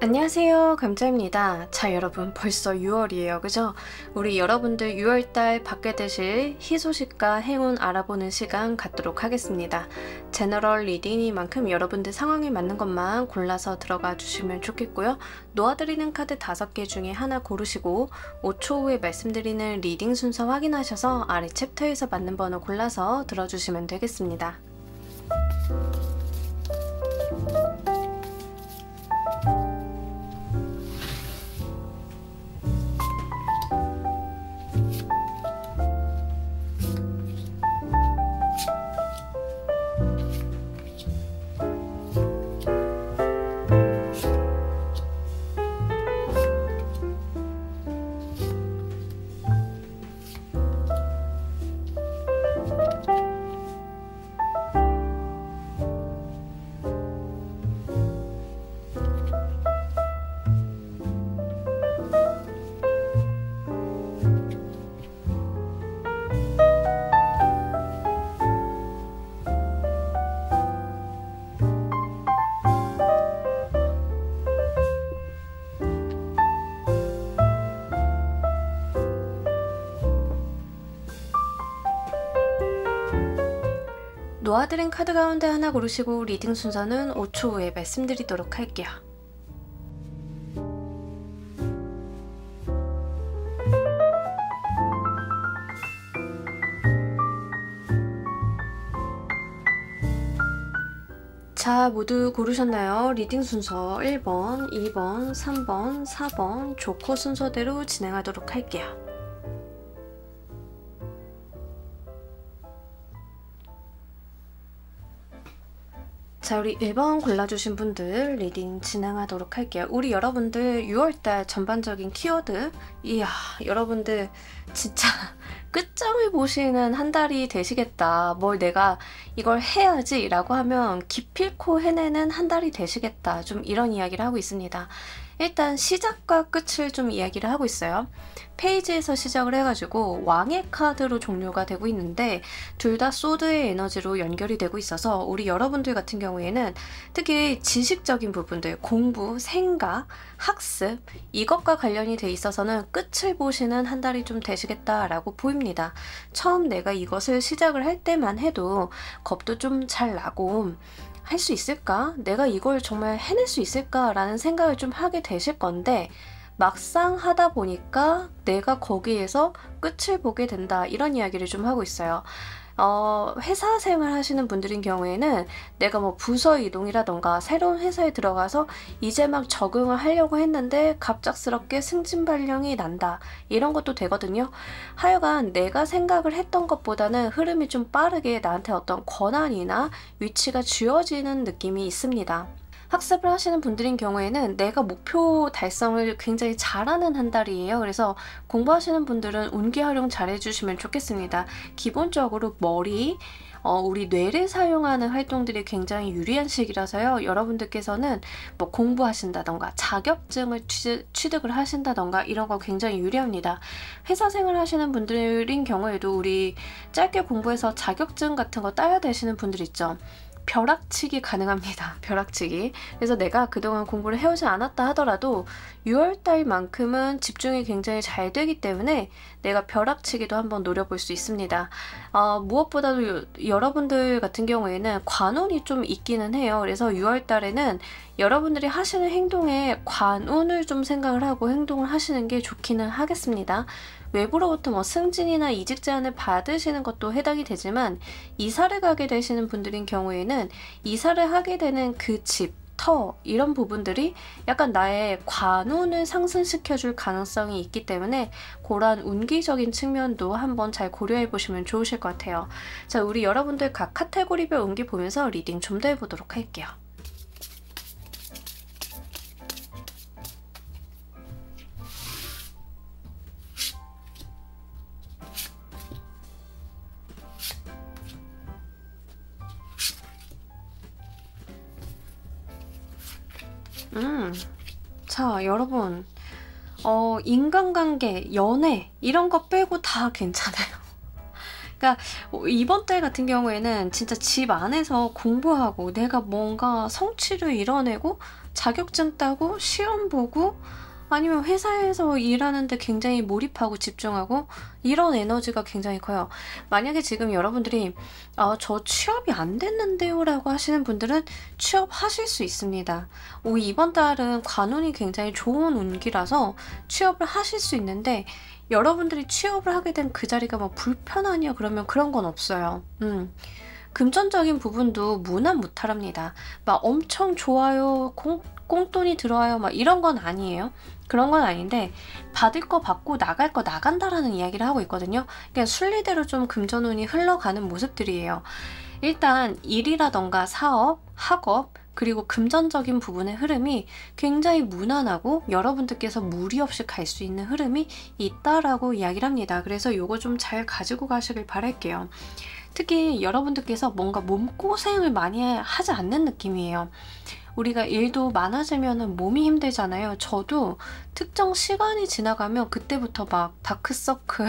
안녕하세요, 감자입니다. 자, 여러분, 벌써 6월이에요. 그죠? 우리 여러분들 6월달 받게 되실 희소식과 행운 알아보는 시간 갖도록 하겠습니다. 제너럴 리딩이만큼 여러분들 상황에 맞는 것만 골라서 들어가 주시면 좋겠고요. 놓아드리는 카드 5개 중에 하나 고르시고 5초 후에 말씀드리는 리딩 순서 확인하셔서 아래 챕터에서 맞는 번호 골라서 들어주시면 되겠습니다. 놓아드린 카드 가운데 하나 고르시고 리딩 순서는 5초 후에 말씀드리도록 할게요. 자, 모두 고르셨나요? 리딩 순서 1번, 2번, 3번, 4번 조커 순서대로 진행하도록 할게요. 자, 우리 1번 골라주신 분들 리딩 진행하도록 할게요. 우리 여러분들 6월달 전반적인 키워드, 이야, 여러분들 진짜 끝장을 보시는 한 달이 되시겠다. 뭘 내가 이걸 해야지 라고 하면 기필코 해내는 한 달이 되시겠다. 좀 이런 이야기를 하고 있습니다. 일단 시작과 끝을 좀 이야기를 하고 있어요. 페이지에서 시작을 해가지고 왕의 카드로 종료가 되고 있는데 둘 다 소드의 에너지로 연결이 되고 있어서 우리 여러분들 같은 경우에는 특히 지식적인 부분들, 공부, 생각, 학습 이것과 관련이 돼 있어서는 끝을 보시는 한 달이 좀 되시겠다라고 보입니다. 처음 내가 이것을 시작을 할 때만 해도 겁도 좀 잘 나고 할 수 있을까? 내가 이걸 정말 해낼 수 있을까? 라는 생각을 좀 하게 되실 건데 막상 하다 보니까 내가 거기에서 끝을 보게 된다. 이런 이야기를 좀 하고 있어요. 회사 생활 하시는 분들인 경우에는 내가 뭐 부서 이동이라던가 새로운 회사에 들어가서 이제 막 적응을 하려고 했는데 갑작스럽게 승진 발령이 난다. 이런 것도 되거든요. 하여간 내가 생각을 했던 것보다는 흐름이 좀 빠르게 나한테 어떤 권한이나 위치가 쥐어지는 느낌이 있습니다. 학습을 하시는 분들인 경우에는 내가 목표 달성을 굉장히 잘하는 한 달이에요. 그래서 공부하시는 분들은 운기 활용 잘 해주시면 좋겠습니다. 기본적으로 머리, 우리 뇌를 사용하는 활동들이 굉장히 유리한 시기라서요. 여러분들께서는 뭐 공부하신다던가 자격증을 취득을 하신다던가 이런 거 굉장히 유리합니다. 회사 생활 하시는 분들인 경우에도 우리 짧게 공부해서 자격증 같은 거 따야 되시는 분들 있죠. 벼락치기 가능합니다. 벼락치기. 그래서 내가 그동안 공부를 해오지 않았다 하더라도 6월달만큼은 집중이 굉장히 잘 되기 때문에 내가 벼락치기도 한번 노려볼 수 있습니다. 무엇보다도 여러분들 같은 경우에는 관운이 좀 있기는 해요. 그래서 6월달에는 여러분들이 하시는 행동에 관운을 좀 생각을 하고 행동을 하시는 게 좋기는 하겠습니다. 외부로부터 뭐 승진이나 이직 제안을 받으시는 것도 해당이 되지만 이사를 가게 되시는 분들인 경우에는 이사를 하게 되는 그 집, 터 이런 부분들이 약간 나의 관운을 상승시켜줄 가능성이 있기 때문에 그런 운기적인 측면도 한번 잘 고려해 보시면 좋으실 것 같아요. 자, 우리 여러분들 각 카테고리별 운기 보면서 리딩 좀 더 해보도록 할게요. 자, 여러분, 인간관계, 연애 이런 거 빼고 다 괜찮아요. 그러니까 이번 달 같은 경우에는 진짜 집 안에서 공부하고 내가 뭔가 성취를 이뤄내고 자격증 따고 시험 보고 아니면 회사에서 일하는데 굉장히 몰입하고 집중하고 이런 에너지가 굉장히 커요. 만약에 지금 여러분들이 저 취업이 안 됐는데요 라고 하시는 분들은 취업하실 수 있습니다. 이번 달은 관운이 굉장히 좋은 운기라서 취업을 하실 수 있는데 여러분들이 취업을 하게 된 그 자리가 뭐 불편하냐 그러면 그런 건 없어요. 금전적인 부분도 무난무탈합니다. 막 엄청 좋아요, 꽁돈이 들어와요 막 이런 건 아니에요. 그런 건 아닌데 받을 거 받고 나갈 거 나간다라는 이야기를 하고 있거든요. 그러니까 순리대로 좀 금전운이 흘러가는 모습들이에요. 일단 일이라던가 사업, 학업, 그리고 금전적인 부분의 흐름이 굉장히 무난하고 여러분들께서 무리 없이 갈 수 있는 흐름이 있다라고 이야기를 합니다. 그래서 요거 좀 잘 가지고 가시길 바랄게요. 특히 여러분들께서 뭔가 몸고생을 많이 하지 않는 느낌이에요. 우리가 일도 많아지면 몸이 힘들잖아요. 저도 특정 시간이 지나가면 그때부터 막 다크서클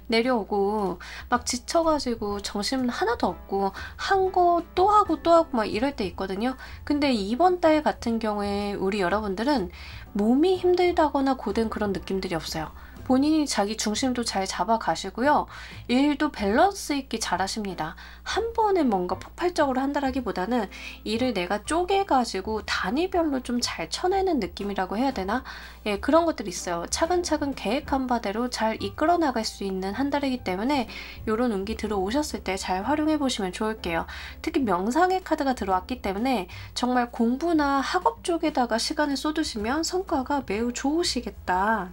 내려오고 막 지쳐가지고 정신 하나도 없고 한 거 또 하고 또 하고 막 이럴 때 있거든요. 근데 이번 달 같은 경우에 우리 여러분들은 몸이 힘들다거나 고된 그런 느낌들이 없어요. 본인이 자기 중심도 잘 잡아가시고요. 일도 밸런스 있게 잘 하십니다. 한 번에 뭔가 폭발적으로 한다라기보다는 일을 내가 쪼개가지고 단위별로 좀 잘 쳐내는 느낌이라고 해야 되나? 예, 그런 것들이 있어요. 차근차근 계획한 바대로 잘 이끌어 나갈 수 있는 한 달이기 때문에 이런 운기 들어오셨을 때 잘 활용해 보시면 좋을게요. 특히 명상의 카드가 들어왔기 때문에 정말 공부나 학업 쪽에다가 시간을 쏟으시면 성과가 매우 좋으시겠다.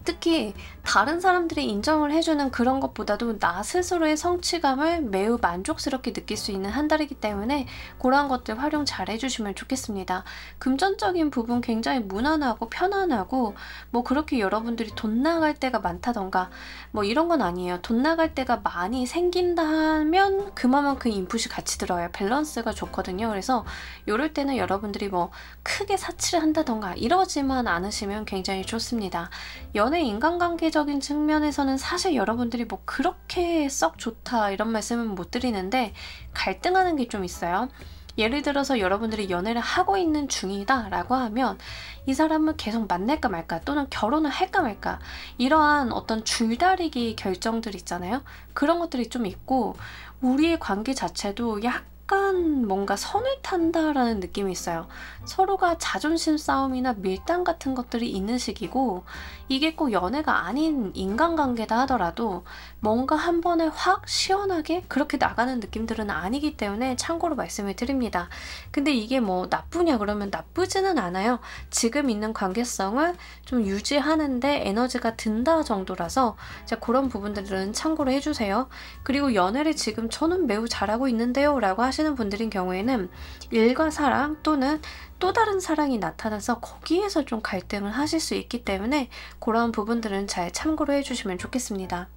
특히 다른 사람들이 인정을 해주는 그런 것보다도 나 스스로의 성취감을 매우 만족스럽게 느낄 수 있는 한 달이기 때문에 그런 것들 활용 잘 해주시면 좋겠습니다. 금전적인 부분 굉장히 무난하고 편안하고 뭐 그렇게 여러분들이 돈 나갈 때가 많다던가 뭐 이런 건 아니에요. 돈 나갈 때가 많이 생긴다면 그만큼 인풋이 같이 들어요. 밸런스가 좋거든요. 그래서 이럴 때는 여러분들이 뭐 크게 사치를 한다던가 이러지만 않으시면 굉장히 좋습니다. 연애 인간관계적인 측면에서는 사실 여러분들이 뭐 그렇게 썩 좋다 이런 말씀은 못 드리는데 갈등하는 게 좀 있어요. 예를 들어서 여러분들이 연애를 하고 있는 중이다 라고 하면 이 사람을 계속 만날까 말까 또는 결혼을 할까 말까 이러한 어떤 줄다리기 결정들 있잖아요. 그런 것들이 좀 있고 우리의 관계 자체도 약간 뭔가 선을 탄다라는 느낌이 있어요. 서로가 자존심 싸움이나 밀당 같은 것들이 있는 시기고 이게 꼭 연애가 아닌 인간관계다 하더라도 뭔가 한 번에 확 시원하게 그렇게 나가는 느낌들은 아니기 때문에 참고로 말씀을 드립니다. 근데 이게 뭐 나쁘냐 그러면 나쁘지는 않아요. 지금 있는 관계성을 좀 유지하는데 에너지가 든다 정도라서 그런 부분들은 참고로 해주세요. 그리고 연애를 지금 저는 매우 잘하고 있는데요 라고 하시는 분들인 경우에는 일과 사랑 또는 또 다른 사랑이 나타나서 거기에서 좀 갈등을 하실 수 있기 때문에 그런 부분들은 잘 참고로 해주시면 좋겠습니다.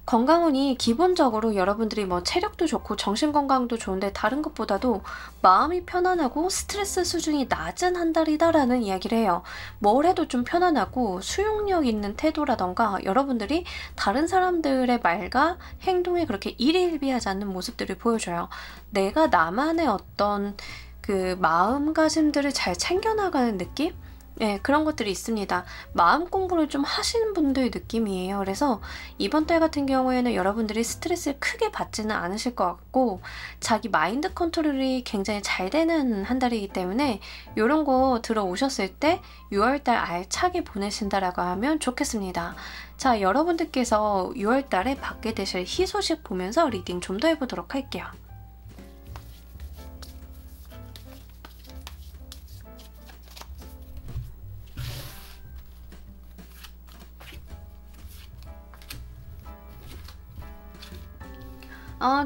건강운이 기본적으로 여러분들이 뭐 체력도 좋고 정신건강도 좋은데 다른 것보다도 마음이 편안하고 스트레스 수준이 낮은 한 달이다라는 이야기를 해요. 뭘 해도 좀 편안하고 수용력 있는 태도라던가 여러분들이 다른 사람들의 말과 행동에 그렇게 일희일비하지 않는 모습들을 보여줘요. 내가 나만의 어떤 그 마음가짐들을 잘 챙겨나가는 느낌? 네, 그런 것들이 있습니다. 마음 공부를 좀 하시는 분들의 느낌이에요. 그래서 이번 달 같은 경우에는 여러분들이 스트레스를 크게 받지는 않으실 것 같고 자기 마인드 컨트롤이 굉장히 잘 되는 한 달이기 때문에 이런 거 들어오셨을 때 6월달 알차게 보내신다라고 하면 좋겠습니다. 자, 여러분들께서 6월달에 받게 되실 희소식 보면서 리딩 좀 더 해보도록 할게요.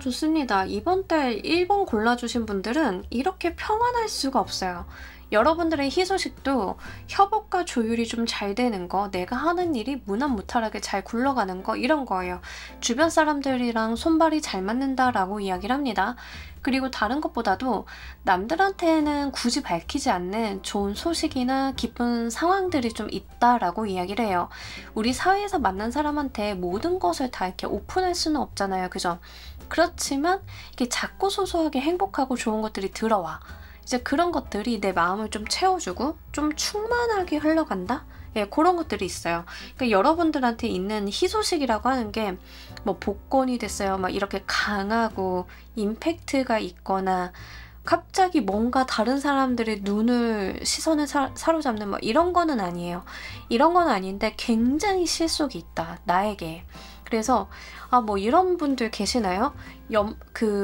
좋습니다. 이번 달 1번 골라주신 분들은 이렇게 평안할 수가 없어요. 여러분들의 희소식도 협업과 조율이 좀 잘 되는 거, 내가 하는 일이 무난무탈하게 잘 굴러가는 거 이런 거예요. 주변 사람들이랑 손발이 잘 맞는다라고 이야기를 합니다. 그리고 다른 것보다도 남들한테는 굳이 밝히지 않는 좋은 소식이나 기쁜 상황들이 좀 있다라고 이야기를 해요. 우리 사회에서 만난 사람한테 모든 것을 다 이렇게 오픈할 수는 없잖아요. 그죠? 그렇지만 이게 작고 소소하게 행복하고 좋은 것들이 들어와. 이제 그런 것들이 내 마음을 좀 채워주고 좀 충만하게 흘러간다? 예, 그런 것들이 있어요. 그러니까 여러분들한테 있는 희소식이라고 하는 게 뭐 복권이 됐어요. 막 이렇게 강하고 임팩트가 있거나 갑자기 뭔가 다른 사람들의 시선을 사로잡는 뭐 이런 거는 아니에요. 이런 건 아닌데 굉장히 실속이 있다. 나에게. 그래서 뭐 이런 분들 계시나요?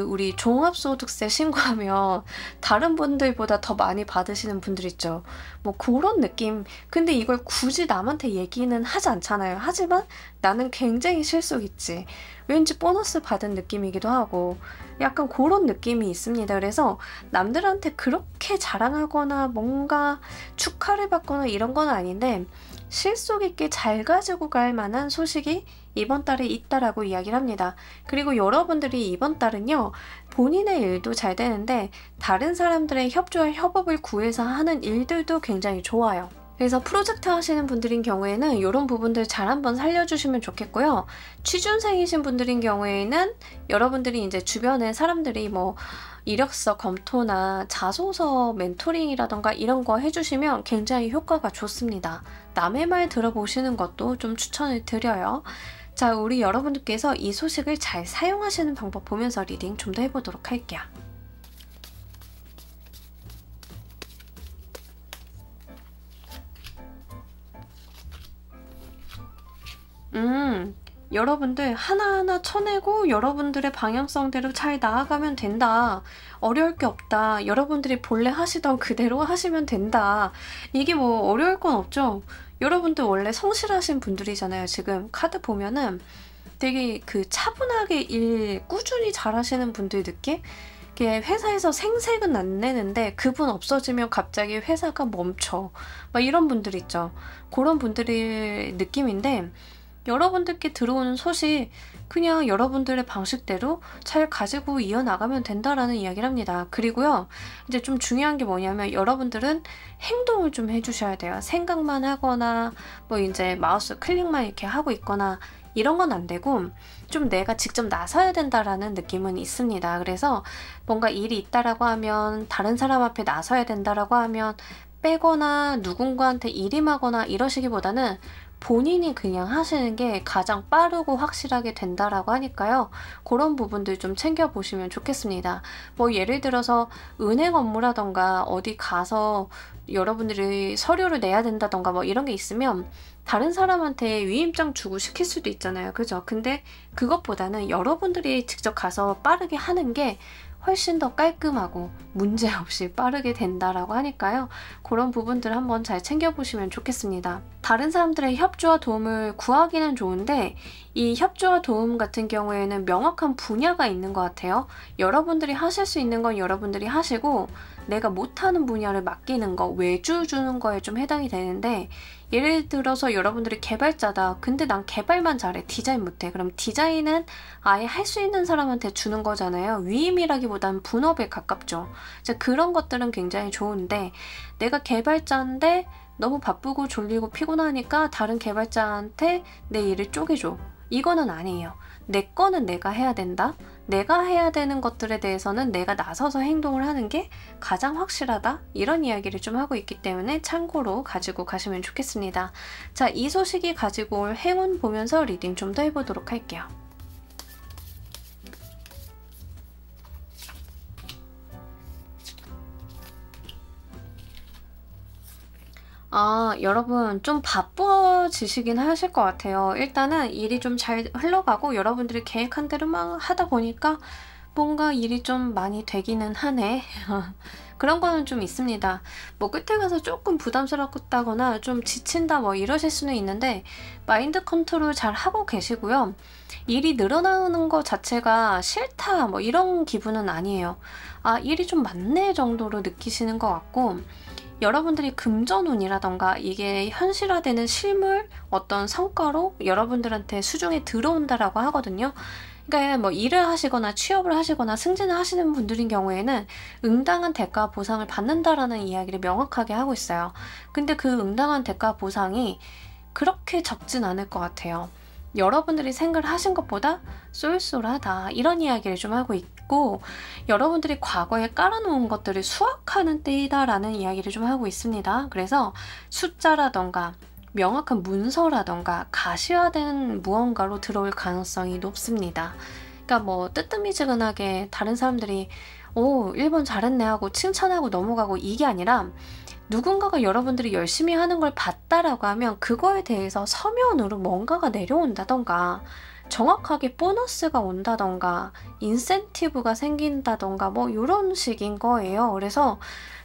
우리 종합소득세 신고하면 다른 분들보다 더 많이 받으시는 분들 있죠. 뭐 그런 느낌. 근데 이걸 굳이 남한테 얘기는 하지 않잖아요. 하지만 나는 굉장히 실속 있지. 왠지 보너스 받은 느낌이기도 하고 약간 그런 느낌이 있습니다. 그래서 남들한테 그렇게 자랑하거나 뭔가 축하를 받거나 이런 건 아닌데 실속 있게 잘 가지고 갈 만한 소식이 이번 달에 있다라고 이야기를 합니다. 그리고 여러분들이 이번 달은요, 본인의 일도 잘 되는데 다른 사람들의 협조와 협업을 구해서 하는 일들도 굉장히 좋아요. 그래서 프로젝트 하시는 분들인 경우에는 이런 부분들 잘 한번 살려주시면 좋겠고요. 취준생이신 분들인 경우에는 여러분들이 이제 주변에 사람들이 뭐 이력서 검토나 자소서 멘토링이라던가 이런 거 해주시면 굉장히 효과가 좋습니다. 남의 말 들어보시는 것도 좀 추천을 드려요. 자, 우리 여러분들께서 이 소식을 잘 사용하시는 방법 보면서 리딩 좀 더 해보도록 할게요. 여러분들 하나하나 쳐내고 여러분들의 방향성대로 잘 나아가면 된다. 어려울 게 없다. 여러분들이 본래 하시던 그대로 하시면 된다. 이게 뭐 어려울 건 없죠. 여러분들 원래 성실하신 분들이잖아요. 지금 카드 보면은 되게 그 차분하게 일 꾸준히 잘하시는 분들 느낌? 이게 회사에서 생색은 안 내는데 그분 없어지면 갑자기 회사가 멈춰. 막 이런 분들 있죠. 그런 분들의 느낌인데 여러분들께 들어오는 소식 그냥 여러분들의 방식대로 잘 가지고 이어나가면 된다라는 이야기를 합니다. 그리고요, 이제 좀 중요한 게 뭐냐면 여러분들은 행동을 좀 해주셔야 돼요. 생각만 하거나 뭐 이제 마우스 클릭만 이렇게 하고 있거나 이런 건 안 되고 좀 내가 직접 나서야 된다라는 느낌은 있습니다. 그래서 뭔가 일이 있다라고 하면 다른 사람 앞에 나서야 된다라고 하면 빼거나 누군가한테 일임하거나 이러시기보다는 본인이 그냥 하시는 게 가장 빠르고 확실하게 된다라고 하니까요. 그런 부분들 좀 챙겨보시면 좋겠습니다. 뭐 예를 들어서 은행 업무라던가 어디 가서 여러분들이 서류를 내야 된다던가 뭐 이런 게 있으면 다른 사람한테 위임장 주고 시킬 수도 있잖아요. 그죠? 근데 그것보다는 여러분들이 직접 가서 빠르게 하는 게 훨씬 더 깔끔하고 문제없이 빠르게 된다라고 하니까요. 그런 부분들 한번 잘 챙겨보시면 좋겠습니다. 다른 사람들의 협조와 도움을 구하기는 좋은데 이 협조와 도움 같은 경우에는 명확한 분야가 있는 것 같아요. 여러분들이 하실 수 있는 건 여러분들이 하시고 내가 못하는 분야를 맡기는 거, 외주 주는 거에 좀 해당이 되는데 예를 들어서 여러분들이 개발자다. 근데 난 개발만 잘해. 디자인 못해. 그럼 디자인은 아예 할 수 있는 사람한테 주는 거잖아요. 위임이라기보다는 분업에 가깝죠. 이제 그런 것들은 굉장히 좋은데 내가 개발자인데 너무 바쁘고 졸리고 피곤하니까 다른 개발자한테 내 일을 쪼개줘. 이거는 아니에요. 내 거는 내가 해야 된다. 내가 해야 되는 것들에 대해서는 내가 나서서 행동을 하는 게 가장 확실하다. 이런 이야기를 좀 하고 있기 때문에 참고로 가지고 가시면 좋겠습니다. 자, 이 소식이 가지고 올 행운 보면서 리딩 좀 더 해보도록 할게요. 여러분 좀 바빠지시긴 하실 것 같아요. 일단은 일이 좀 잘 흘러가고 여러분들이 계획한 대로만 하다 보니까 뭔가 일이 좀 많이 되기는 하네. 그런 거는 좀 있습니다. 뭐 끝에 가서 조금 부담스럽다거나 좀 지친다 뭐 이러실 수는 있는데 마인드 컨트롤 잘 하고 계시고요. 일이 늘어나는 것 자체가 싫다 뭐 이런 기분은 아니에요. 일이 좀 많네 정도로 느끼시는 것 같고 여러분들이 금전운이라던가 이게 현실화되는 실물 어떤 성과로 여러분들한테 수중에 들어온다라고 하거든요. 그러니까 뭐 일을 하시거나 취업을 하시거나 승진을 하시는 분들인 경우에는 응당한 대가 보상을 받는다라는 이야기를 명확하게 하고 있어요. 근데 그 응당한 대가 보상이 그렇게 적진 않을 것 같아요. 여러분들이 생각하신 것보다 쏠쏠하다 이런 이야기를 좀 하고 있고, 여러분들이 과거에 깔아놓은 것들을 수확하는 때이다 라는 이야기를 좀 하고 있습니다. 그래서 숫자라던가 명확한 문서라던가 가시화된 무언가로 들어올 가능성이 높습니다. 그러니까 뭐 뜨뜻미지근하게 다른 사람들이 오 1번 잘했네 하고 칭찬하고 넘어가고 이게 아니라, 누군가가 여러분들이 열심히 하는 걸 봤다라고 하면 그거에 대해서 서면으로 뭔가가 내려온다던가, 정확하게 보너스가 온다던가, 인센티브가 생긴다던가 뭐 이런 식인 거예요. 그래서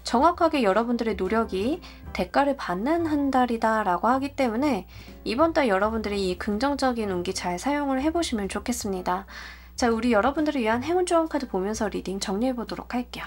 정확하게 여러분들의 노력이 대가를 받는 한 달이다 라고 하기 때문에 이번 달 여러분들이 이 긍정적인 운기 잘 사용을 해보시면 좋겠습니다. 자, 우리 여러분들을 위한 행운 조언 카드 보면서 리딩 정리해 보도록 할게요.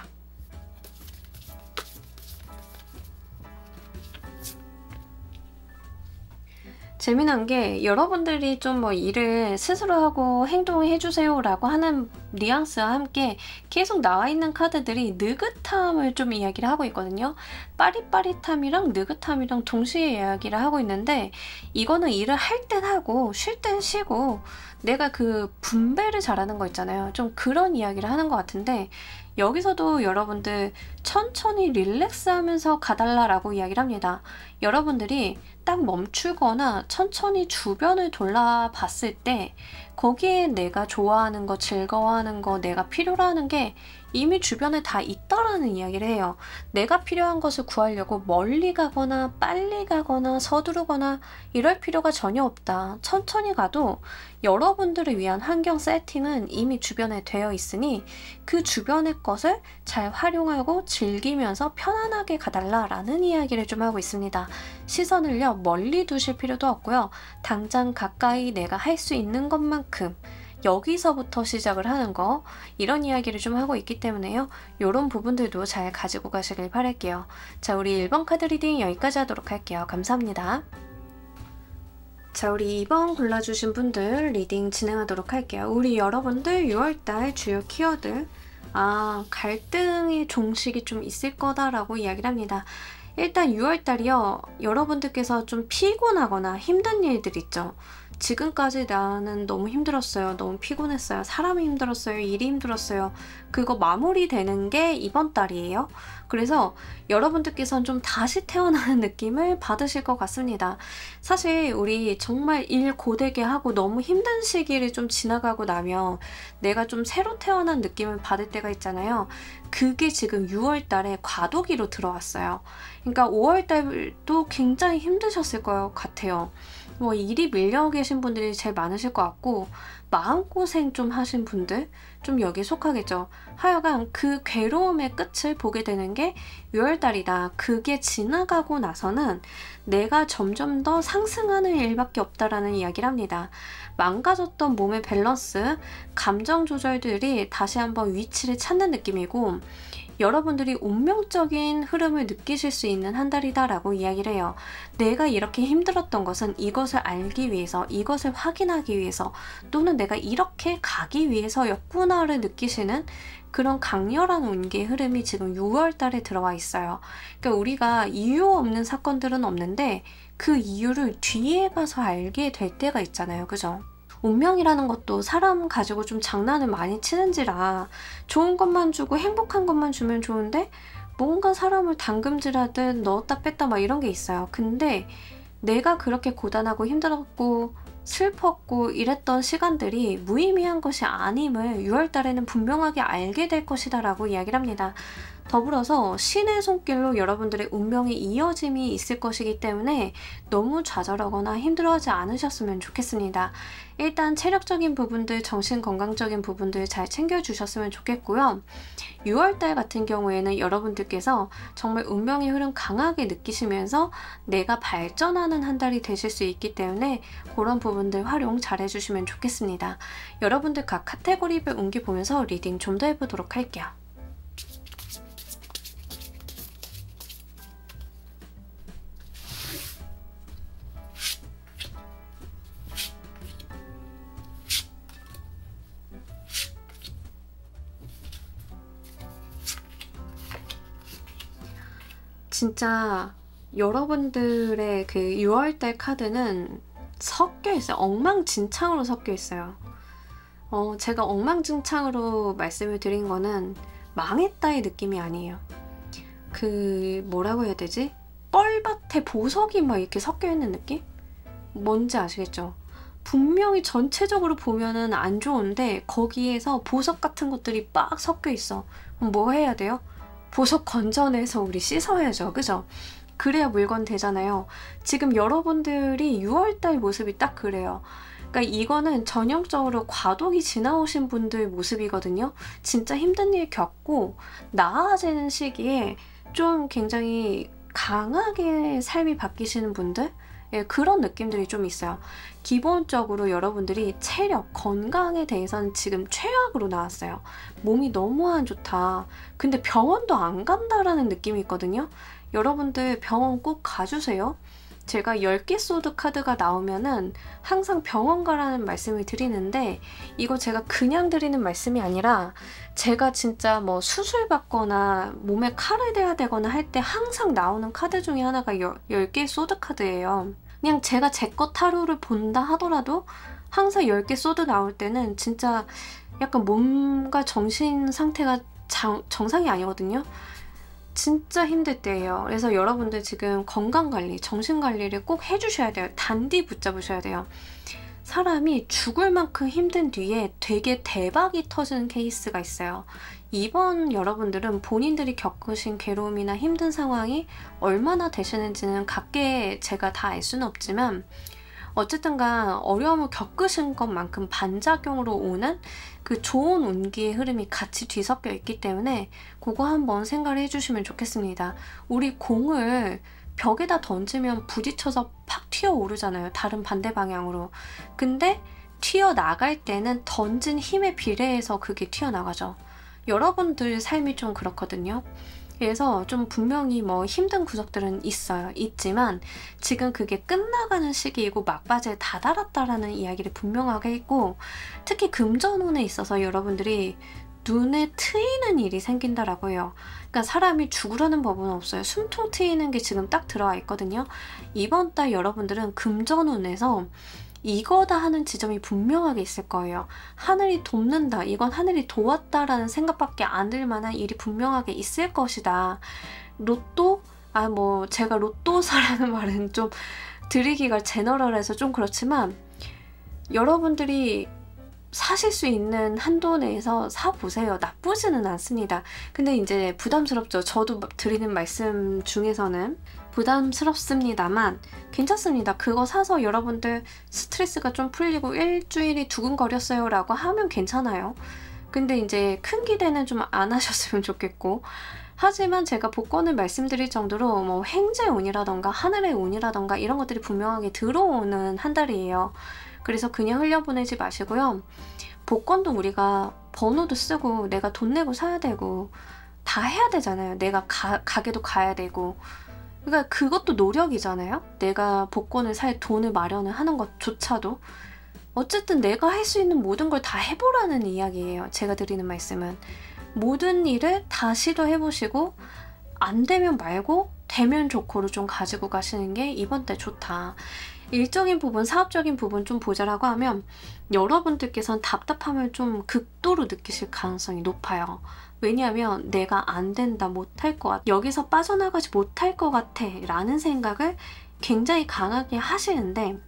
재미난 게, 여러분들이 좀 뭐 일을 스스로 하고 행동해 주세요 라고 하는 뉘앙스와 함께 계속 나와 있는 카드들이 느긋함을 좀 이야기를 하고 있거든요. 빠릿빠릿함이랑 느긋함이랑 동시에 이야기를 하고 있는데, 이거는 일을 할 땐 하고 쉴 땐 쉬고 내가 그 분배를 잘하는 거 있잖아요. 좀 그런 이야기를 하는 것 같은데, 여기서도 여러분들 천천히 릴렉스 하면서 가달라라고 이야기를 합니다. 여러분들이 딱 멈추거나 천천히 주변을 돌아봤을 때 거기에 내가 좋아하는 거, 즐거워하는 거, 내가 필요로 하는 게 이미 주변에 다 있다라는 이야기를 해요. 내가 필요한 것을 구하려고 멀리 가거나 빨리 가거나 서두르거나 이럴 필요가 전혀 없다. 천천히 가도 여러분들을 위한 환경 세팅은 이미 주변에 되어 있으니 그 주변의 것을 잘 활용하고 즐기면서 편안하게 가달라라는 이야기를 좀 하고 있습니다. 시선을요 멀리 두실 필요도 없고요. 당장 가까이 내가 할 수 있는 것만큼 여기서부터 시작을 하는 거, 이런 이야기를 좀 하고 있기 때문에요. 이런 부분들도 잘 가지고 가시길 바랄게요. 자, 우리 1번 카드 리딩 여기까지 하도록 할게요. 감사합니다. 자, 우리 2번 골라주신 분들 리딩 진행하도록 할게요. 우리 여러분들 6월달 주요 키워드, 갈등의 종식이 좀 있을 거다라고 이야기를 합니다. 일단 6월달이요. 여러분들께서 좀 피곤하거나 힘든 일들 있죠. 지금까지 나는 너무 힘들었어요. 너무 피곤했어요. 사람이 힘들었어요. 일이 힘들었어요. 그거 마무리되는 게 이번 달이에요. 그래서 여러분들께서는 좀 다시 태어나는 느낌을 받으실 것 같습니다. 사실 우리 정말 일 고되게 하고 너무 힘든 시기를 좀 지나가고 나면 내가 좀 새로 태어난 느낌을 받을 때가 있잖아요. 그게 지금 6월 달에 과도기로 들어왔어요. 그러니까 5월 달도 굉장히 힘드셨을 것 같아요. 뭐 일이 밀려 계신 분들이 제일 많으실 것 같고, 마음고생 좀 하신 분들 좀 여기에 속하겠죠. 하여간 그 괴로움의 끝을 보게 되는 게 6월달이다. 그게 지나가고 나서는 내가 점점 더 상승하는 일밖에 없다라는 이야기를 합니다. 망가졌던 몸의 밸런스, 감정 조절들이 다시 한번 위치를 찾는 느낌이고, 여러분들이 운명적인 흐름을 느끼실 수 있는 한 달이다라고 이야기를 해요. 내가 이렇게 힘들었던 것은 이것을 알기 위해서, 이것을 확인하기 위해서, 또는 내가 이렇게 가기 위해서였구나를 느끼시는 그런 강렬한 운기의 흐름이 지금 6월 달에 들어와 있어요. 그러니까 우리가 이유 없는 사건들은 없는데 그 이유를 뒤에 가서 알게 될 때가 있잖아요. 그죠? 운명이라는 것도 사람 가지고 좀 장난을 많이 치는지라, 좋은 것만 주고 행복한 것만 주면 좋은데 뭔가 사람을 당금질하듯 넣었다 뺐다 막 이런 게 있어요. 근데 내가 그렇게 고단하고 힘들었고 슬펐고 이랬던 시간들이 무의미한 것이 아님을 6월 달에는 분명하게 알게 될 것이다 라고 이야기를 합니다. 더불어서 신의 손길로 여러분들의 운명의 이어짐이 있을 것이기 때문에 너무 좌절하거나 힘들어하지 않으셨으면 좋겠습니다. 일단 체력적인 부분들, 정신건강적인 부분들 잘 챙겨주셨으면 좋겠고요. 6월달 같은 경우에는 여러분들께서 정말 운명의 흐름 강하게 느끼시면서 내가 발전하는 한 달이 되실 수 있기 때문에 그런 부분들 활용 잘 해주시면 좋겠습니다. 여러분들 각 카테고리별 운기 보면서 리딩 좀 더 해보도록 할게요. 진짜 여러분들의 그 6월달 카드는 섞여 있어요. 엉망진창으로 섞여 있어요. 제가 엉망진창으로 말씀을 드린 거는 망했다의 느낌이 아니에요. 그 뭐라고 해야 되지? 뻘밭에 보석이 막 이렇게 섞여 있는 느낌? 뭔지 아시겠죠? 분명히 전체적으로 보면은 안 좋은데 거기에서 보석 같은 것들이 막 섞여 있어. 그럼 뭐 해야 돼요? 보석 건져내서 우리 씻어야죠. 그죠? 그래야 물건 되잖아요. 지금 여러분들이 6월달 모습이 딱 그래요. 그러니까 이거는 전형적으로 과도기 지나오신 분들 모습이거든요. 진짜 힘든 일 겪고 나아지는 시기에 좀 굉장히 강하게 삶이 바뀌시는 분들? 예, 그런 느낌들이 좀 있어요. 기본적으로 여러분들이 체력, 건강에 대해서는 지금 최악으로 나왔어요. 몸이 너무 안 좋다. 근데 병원도 안 간다라는 느낌이 있거든요. 여러분들 병원 꼭 가주세요. 제가 10개 소드 카드가 나오면은 항상 병원 가라는 말씀을 드리는데 이거 제가 그냥 드리는 말씀이 아니라 제가 진짜 뭐 수술 받거나 몸에 칼을 대야 되거나 할 때 항상 나오는 카드 중에 하나가 10개 소드 카드예요. 그냥 제가 제 것 타로를 본다 하더라도 항상 10개 소드 나올 때는 진짜 약간 몸과 정신 상태가 정상이 아니거든요. 진짜 힘들 때예요. 그래서 여러분들 지금 건강관리, 정신관리를 꼭 해주셔야 돼요. 단디 붙잡으셔야 돼요. 사람이 죽을 만큼 힘든 뒤에 되게 대박이 터지는 케이스가 있어요. 이번 여러분들은 본인들이 겪으신 괴로움이나 힘든 상황이 얼마나 되시는지는 각계 제가 다 알 수는 없지만 어쨌든간 어려움을 겪으신 것만큼 반작용으로 오는 그 좋은 운기의 흐름이 같이 뒤섞여 있기 때문에 그거 한번 생각을 해주시면 좋겠습니다. 우리 공을 벽에다 던지면 부딪혀서 팍 튀어오르잖아요. 다른 반대 방향으로. 근데 튀어나갈 때는 던진 힘에 비례해서 그게 튀어나가죠. 여러분들 삶이 좀 그렇거든요. 그래서 좀 분명히 뭐 힘든 구석들은 있어요. 있지만 지금 그게 끝나가는 시기이고 막바지에 다다랐다라는 이야기를 분명하게 했고 특히 금전운에 있어서 여러분들이 눈에 트이는 일이 생긴다라고 해요. 그러니까 사람이 죽으라는 법은 없어요. 숨통 트이는 게 지금 딱 들어와 있거든요. 이번 달 여러분들은 금전운에서 이거다 하는 지점이 분명하게 있을 거예요. 하늘이 돕는다, 이건 하늘이 도왔다라는 생각밖에 안 들 만한 일이 분명하게 있을 것이다. 로또? 뭐 제가 로또사라는 말은 좀 드리기가 제너럴해서 좀 그렇지만 여러분들이 사실 수 있는 한도 내에서 사보세요. 나쁘지는 않습니다. 근데 이제 부담스럽죠. 저도 드리는 말씀 중에서는 부담스럽습니다만 괜찮습니다. 그거 사서 여러분들 스트레스가 좀 풀리고 일주일이 두근거렸어요 라고 하면 괜찮아요. 근데 이제 큰 기대는 좀 안 하셨으면 좋겠고 하지만 제가 복권을 말씀드릴 정도로 뭐 행제 운이라던가 하늘의 운이라던가 이런 것들이 분명하게 들어오는 한 달이에요. 그래서 그냥 흘려보내지 마시고요. 복권도 우리가 번호도 쓰고 내가 돈 내고 사야 되고 다 해야 되잖아요. 내가 가게도 가야 되고 그러니까 그것도 노력이잖아요. 내가 복권을 살 돈을 마련을 하는 것조차도 어쨌든 내가 할 수 있는 모든 걸 다 해보라는 이야기예요. 제가 드리는 말씀은 모든 일을 다 시도해보시고 안 되면 말고 되면 좋고로 좀 가지고 가시는 게 이번 달 좋다. 일적인 부분, 사업적인 부분 좀 보자라고 하면 여러분들께서는 답답함을 좀 극도로 느끼실 가능성이 높아요. 왜냐하면 내가 안 된다, 못할 것 같아, 여기서 빠져나가지 못할 것 같아 라는 생각을 굉장히 강하게 하시는데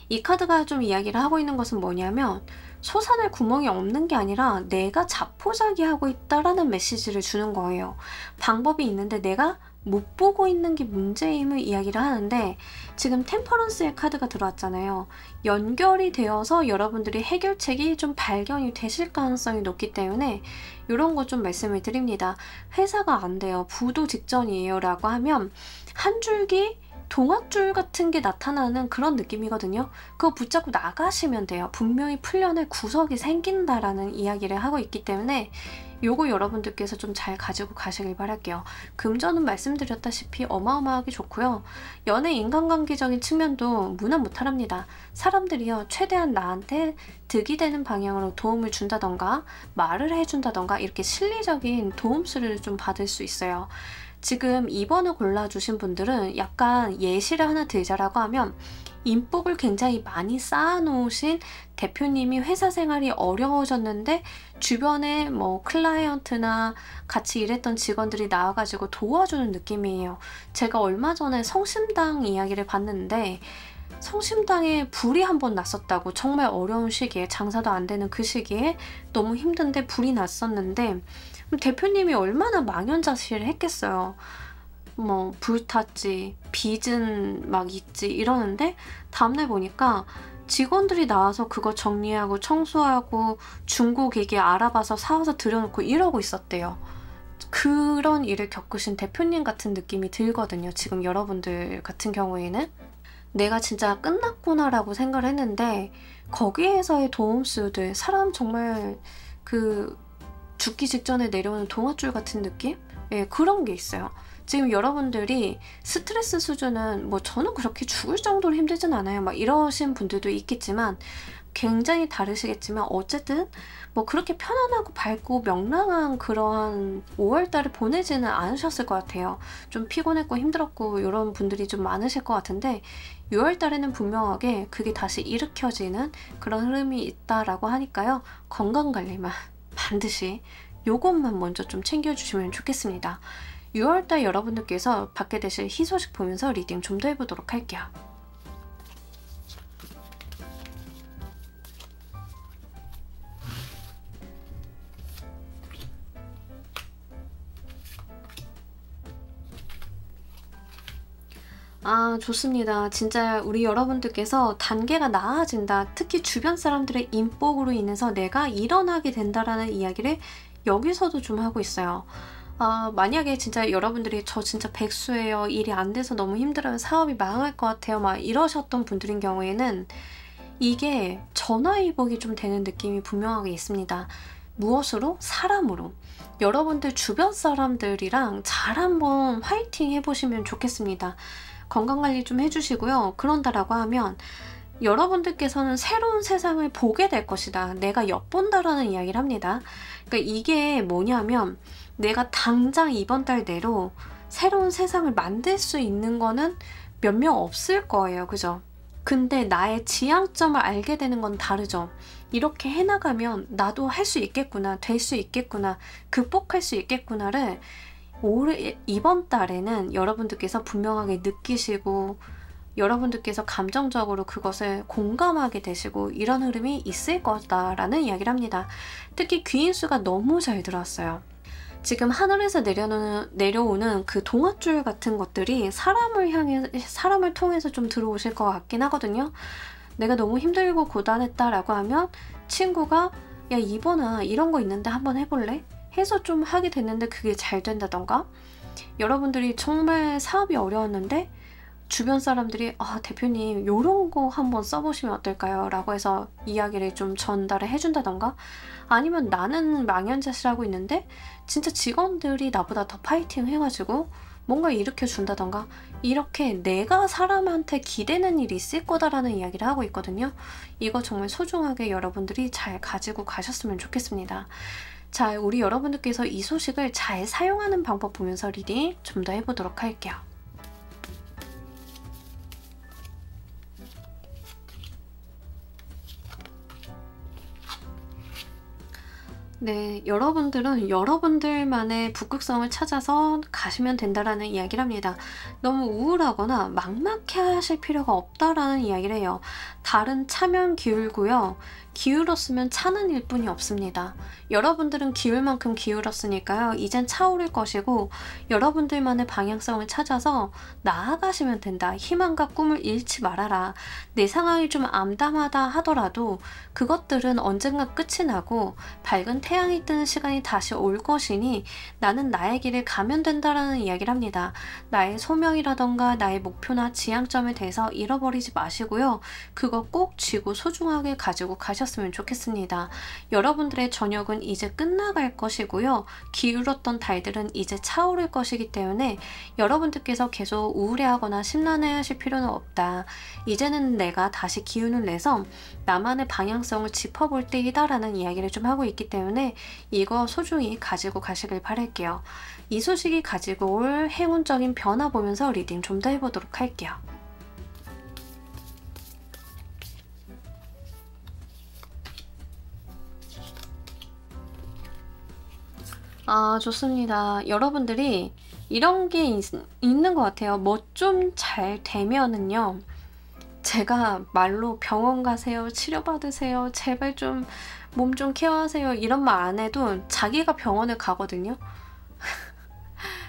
이 카드가 좀 이야기를 하고 있는 것은 뭐냐면 솟아날 구멍이 없는 게 아니라 내가 자포자기하고 있다라는 메시지를 주는 거예요. 방법이 있는데 내가 못 보고 있는 게 문제임을 이야기를 하는데 지금 템퍼런스의 카드가 들어왔잖아요. 연결이 되어서 여러분들이 해결책이 좀 발견이 되실 가능성이 높기 때문에 이런 거 좀 말씀을 드립니다. 회사가 안 돼요. 부도 직전이에요 라고 하면 한 줄기 동아줄 같은 게 나타나는 그런 느낌이거든요. 그거 붙잡고 나가시면 돼요. 분명히 풀려낼 구석이 생긴다라는 이야기를 하고 있기 때문에 요거 여러분들께서 좀 잘 가지고 가시길 바랄게요. 금전은 말씀드렸다시피 어마어마하게 좋고요. 연애 인간관계적인 측면도 무난무탈합니다. 사람들이요 최대한 나한테 득이 되는 방향으로 도움을 준다던가 말을 해준다던가 이렇게 실리적인 도움수를 좀 받을 수 있어요. 지금 2번을 골라주신 분들은 약간 예시를 하나 들자라고 하면 인복을 굉장히 많이 쌓아놓으신 대표님이 회사 생활이 어려워졌는데 주변에 뭐 클라이언트나 같이 일했던 직원들이 나와가지고 도와주는 느낌이에요. 제가 얼마 전에 성심당 이야기를 봤는데 성심당에 불이 한 번 났었다고. 정말 어려운 시기에, 장사도 안 되는 그 시기에 너무 힘든데 불이 났었는데 대표님이 얼마나 망연자실을 했겠어요. 뭐 불탔지, 빚은 막 있지 이러는데 다음날 보니까 직원들이 나와서 그거 정리하고 청소하고 중고기기 알아봐서 사와서 들여놓고 이러고 있었대요. 그런 일을 겪으신 대표님 같은 느낌이 들거든요. 지금 여러분들 같은 경우에는 내가 진짜 끝났구나라고 생각을 했는데 거기에서의 도움수들, 사람 정말 그 죽기 직전에 내려오는 동아줄 같은 느낌? 예, 그런 게 있어요. 지금 여러분들이 스트레스 수준은 뭐 저는 그렇게 죽을 정도로 힘들진 않아요. 막 이러신 분들도 있겠지만 굉장히 다르시겠지만 어쨌든 뭐 그렇게 편안하고 밝고 명랑한 그러한 5월달을 보내지는 않으셨을 것 같아요. 좀 피곤했고 힘들었고 이런 분들이 좀 많으실 것 같은데 6월달에는 분명하게 그게 다시 일으켜지는 그런 흐름이 있다라고 하니까요. 건강관리만 반드시 요것만 먼저 좀 챙겨주시면 좋겠습니다. 6월달 여러분들께서 받게 되실 희소식 보면서 리딩 좀 더 해보도록 할게요. 아, 좋습니다. 진짜 우리 여러분들께서 단계가 나아진다. 특히 주변 사람들의 인복으로 인해서 내가 일어나게 된다라는 이야기를 여기서도 좀 하고 있어요. 만약에 진짜 여러분들이 저 진짜 백수예요. 일이 안 돼서 너무 힘들어요. 사업이 망할 것 같아요. 막 이러셨던 분들인 경우에는 이게 전화위복이 좀 되는 느낌이 분명하게 있습니다. 무엇으로? 사람으로. 여러분들 주변 사람들이랑 잘 한번 화이팅 해보시면 좋겠습니다. 건강관리 좀 해주시고요. 그런다라고 하면 여러분들께서는 새로운 세상을 보게 될 것이다. 내가 엿본다라는 이야기를 합니다. 그러니까 이게 뭐냐면 내가 당장 이번 달 내로 새로운 세상을 만들 수 있는 거는 몇 명 없을 거예요. 그죠? 근데 나의 지향점을 알게 되는 건 다르죠. 이렇게 해나가면 나도 할 수 있겠구나, 될 수 있겠구나, 극복할 수 있겠구나를 이번 달에는 여러분들께서 분명하게 느끼시고 여러분들께서 감정적으로 그것을 공감하게 되시고 이런 흐름이 있을 거다라는 이야기를 합니다. 특히 귀인수가 너무 잘 들어왔어요. 지금 하늘에서 내려오는 그 동아줄 같은 것들이 사람을 통해서 좀 들어오실 것 같긴 하거든요. 내가 너무 힘들고 고단했다라고 하면 친구가 야 이번아 이런 거 있는데 한번 해볼래? 해서 좀 하게 됐는데 그게 잘 된다던가, 여러분들이 정말 사업이 어려웠는데 주변 사람들이 대표님 요런 거 한번 써보시면 어떨까요? 라고 해서 이야기를 좀 전달을 해준다던가, 아니면 나는 망연자실하고 있는데 진짜 직원들이 나보다 더 파이팅 해가지고 뭔가 일으켜준다던가, 이렇게 내가 사람한테 기대는 일이 있을 거다라는 이야기를 하고 있거든요. 이거 정말 소중하게 여러분들이 잘 가지고 가셨으면 좋겠습니다. 자, 우리 여러분들께서 이 소식을 잘 사용하는 방법 보면서 리딩 좀 더 해보도록 할게요. 네, 여러분들은 여러분들만의 북극성을 찾아서 가시면 된다라는 이야기를 합니다. 너무 우울하거나 막막해 하실 필요가 없다라는 이야기를 해요. 달은 차면 기울고요. 기울었으면 차는 일뿐이 없습니다. 여러분들은 기울 만큼 기울었으니까요. 이젠 차오를 것이고 여러분들만의 방향성을 찾아서 나아가시면 된다. 희망과 꿈을 잃지 말아라. 내 상황이 좀 암담하다 하더라도 그것들은 언젠가 끝이 나고 밝은 태양이 뜨는 시간이 다시 올 것이니 나는 나의 길을 가면 된다라는 이야기를 합니다. 나의 소명이 방향이라던가 나의 목표나 지향점에 대해서 잃어버리지 마시고요. 그거 꼭 쥐고 소중하게 가지고 가셨으면 좋겠습니다. 여러분들의 저녁은 이제 끝나갈 것이고요. 기울었던 달들은 이제 차오를 것이기 때문에 여러분들께서 계속 우울해하거나 심란해하실 필요는 없다. 이제는 내가 다시 기운을 내서 나만의 방향성을 짚어볼 때이다 라는 이야기를 좀 하고 있기 때문에 이거 소중히 가지고 가시길 바랄게요. 이 소식이 가지고 올 행운적인 변화 보면서 리딩 좀 더 해보도록 할게요. 아, 좋습니다. 여러분들이 이런 게 있는 것 같아요. 뭐 좀 잘 되면은요. 제가 말로 병원 가세요, 치료받으세요, 제발 좀 몸 좀 케어하세요 이런 말 안 해도 자기가 병원을 가거든요.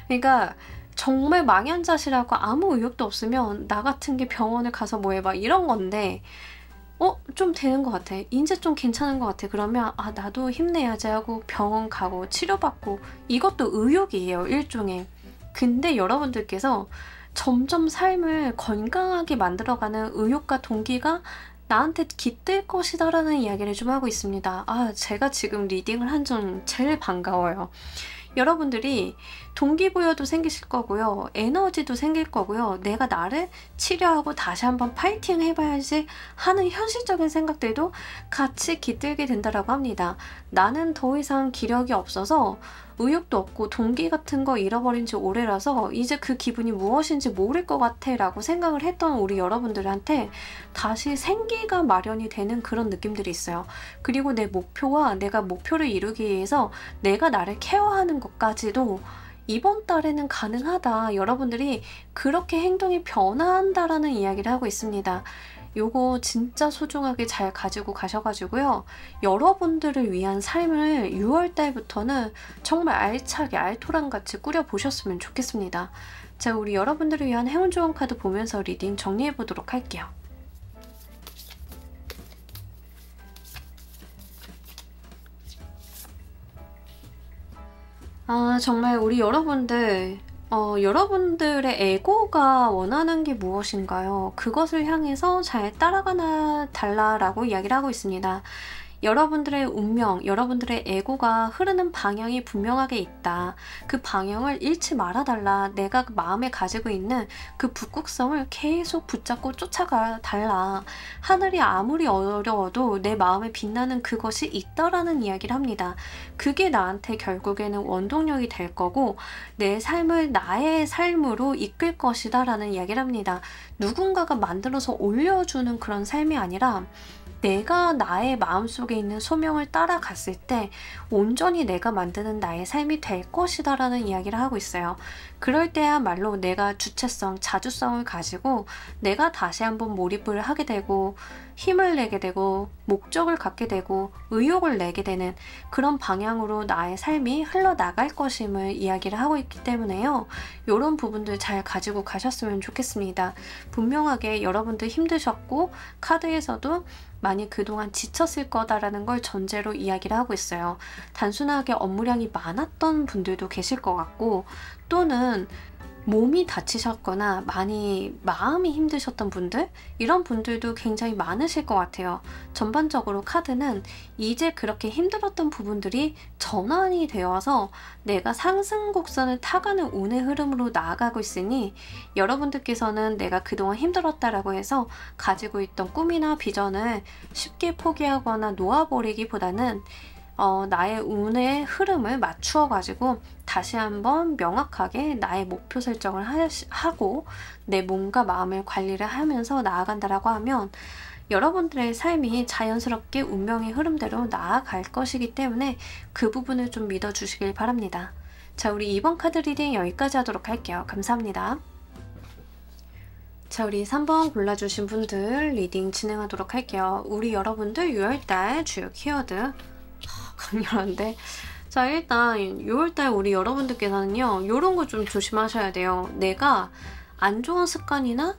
그러니까 정말 망연자실하고 아무 의욕도 없으면 나 같은 게 병원을 가서 뭐 해봐 이런 건데 좀 되는 것 같아. 이제 좀 괜찮은 것 같아. 그러면 아 나도 힘내야지 하고 병원 가고 치료받고 이것도 의욕이에요. 일종의. 근데 여러분들께서 점점 삶을 건강하게 만들어가는 의욕과 동기가 나한테 깃들 것이다 라는 이야기를 좀 하고 있습니다. 아 제가 지금 리딩을 한 점 제일 반가워요. 여러분들이 동기부여도 생기실 거고요. 에너지도 생길 거고요. 내가 나를 치료하고 다시 한번 파이팅 해봐야지 하는 현실적인 생각들도 같이 깃들게 된다라고 합니다. 나는 더 이상 기력이 없어서 의욕도 없고 동기 같은 거 잃어버린 지 오래라서 이제 그 기분이 무엇인지 모를 것 같아 라고 생각을 했던 우리 여러분들한테 다시 생기가 마련이 되는 그런 느낌들이 있어요. 그리고 내 목표와 내가 목표를 이루기 위해서 내가 나를 케어하는 것까지도 이번 달에는 가능하다. 여러분들이 그렇게 행동이 변화한다라는 이야기를 하고 있습니다. 요거 진짜 소중하게 잘 가지고 가셔가지고요. 여러분들을 위한 삶을 6월달부터는 정말 알차게 알토란같이 꾸려보셨으면 좋겠습니다. 자, 우리 여러분들을 위한 행운 조언 카드 보면서 리딩 정리해보도록 할게요. 아, 정말 우리 여러분들 여러분들의 에고가 원하는 게 무엇인가요? 그것을 향해서 잘 따라가나 달라라고 이야기를 하고 있습니다. 여러분들의 운명, 여러분들의 에고가 흐르는 방향이 분명하게 있다. 그 방향을 잃지 말아달라. 내가 마음에 가지고 있는 그 북극성을 계속 붙잡고 쫓아가 달라. 하늘이 아무리 어려워도 내 마음에 빛나는 그것이 있다라는 이야기를 합니다. 그게 나한테 결국에는 원동력이 될 거고 내 삶을 나의 삶으로 이끌 것이다 라는 이야기를 합니다. 누군가가 만들어서 올려주는 그런 삶이 아니라 내가 나의 마음속에 있는 소명을 따라갔을 때 온전히 내가 만드는 나의 삶이 될 것이다 라는 이야기를 하고 있어요. 그럴 때야말로 내가 주체성, 자주성을 가지고 내가 다시 한번 몰입을 하게 되고 힘을 내게 되고 목적을 갖게 되고 의욕을 내게 되는 그런 방향으로 나의 삶이 흘러나갈 것임을 이야기를 하고 있기 때문에요. 이런 부분들 잘 가지고 가셨으면 좋겠습니다. 분명하게 여러분들 힘드셨고 카드에서도 많이 그동안 지쳤을 거다라는 걸 전제로 이야기를 하고 있어요. 단순하게 업무량이 많았던 분들도 계실 것 같고 또는 몸이 다치셨거나 많이 마음이 힘드셨던 분들 이런 분들도 굉장히 많으실 것 같아요. 전반적으로 카드는 이제 그렇게 힘들었던 부분들이 전환이 되어서 내가 상승 곡선을 타가는 운의 흐름으로 나아가고 있으니 여러분들께서는 내가 그동안 힘들었다라고 해서 가지고 있던 꿈이나 비전을 쉽게 포기하거나 놓아버리기보다는 나의 운의 흐름을 맞추어 가지고 다시 한번 명확하게 나의 목표 설정을 하고 내 몸과 마음을 관리를 하면서 나아간다라고 하면 여러분들의 삶이 자연스럽게 운명의 흐름대로 나아갈 것이기 때문에 그 부분을 좀 믿어주시길 바랍니다. 자, 우리 이번 카드 리딩 여기까지 하도록 할게요. 감사합니다. 자, 우리 3번 골라주신 분들 리딩 진행하도록 할게요. 우리 여러분들 6월달 주요 키워드 강렬한데 자, 일단 6월달 우리 여러분들께서는요 이런 거 좀 조심하셔야 돼요. 내가 안 좋은 습관이나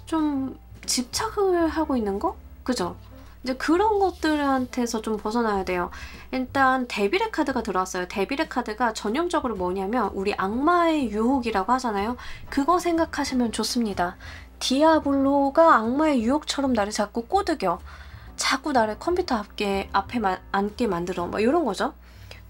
좀 집착을 하고 있는 거? 그죠? 이제 그런 것들한테서 좀 벗어나야 돼요. 일단 데빌의 카드가 들어왔어요. 데빌의 카드가 전형적으로 뭐냐면 우리 악마의 유혹이라고 하잖아요. 그거 생각하시면 좋습니다. 디아블로가 악마의 유혹처럼 나를 자꾸 꼬드겨. 자꾸 나를 컴퓨터 앞에 앉게 만들어. 뭐 이런 거죠.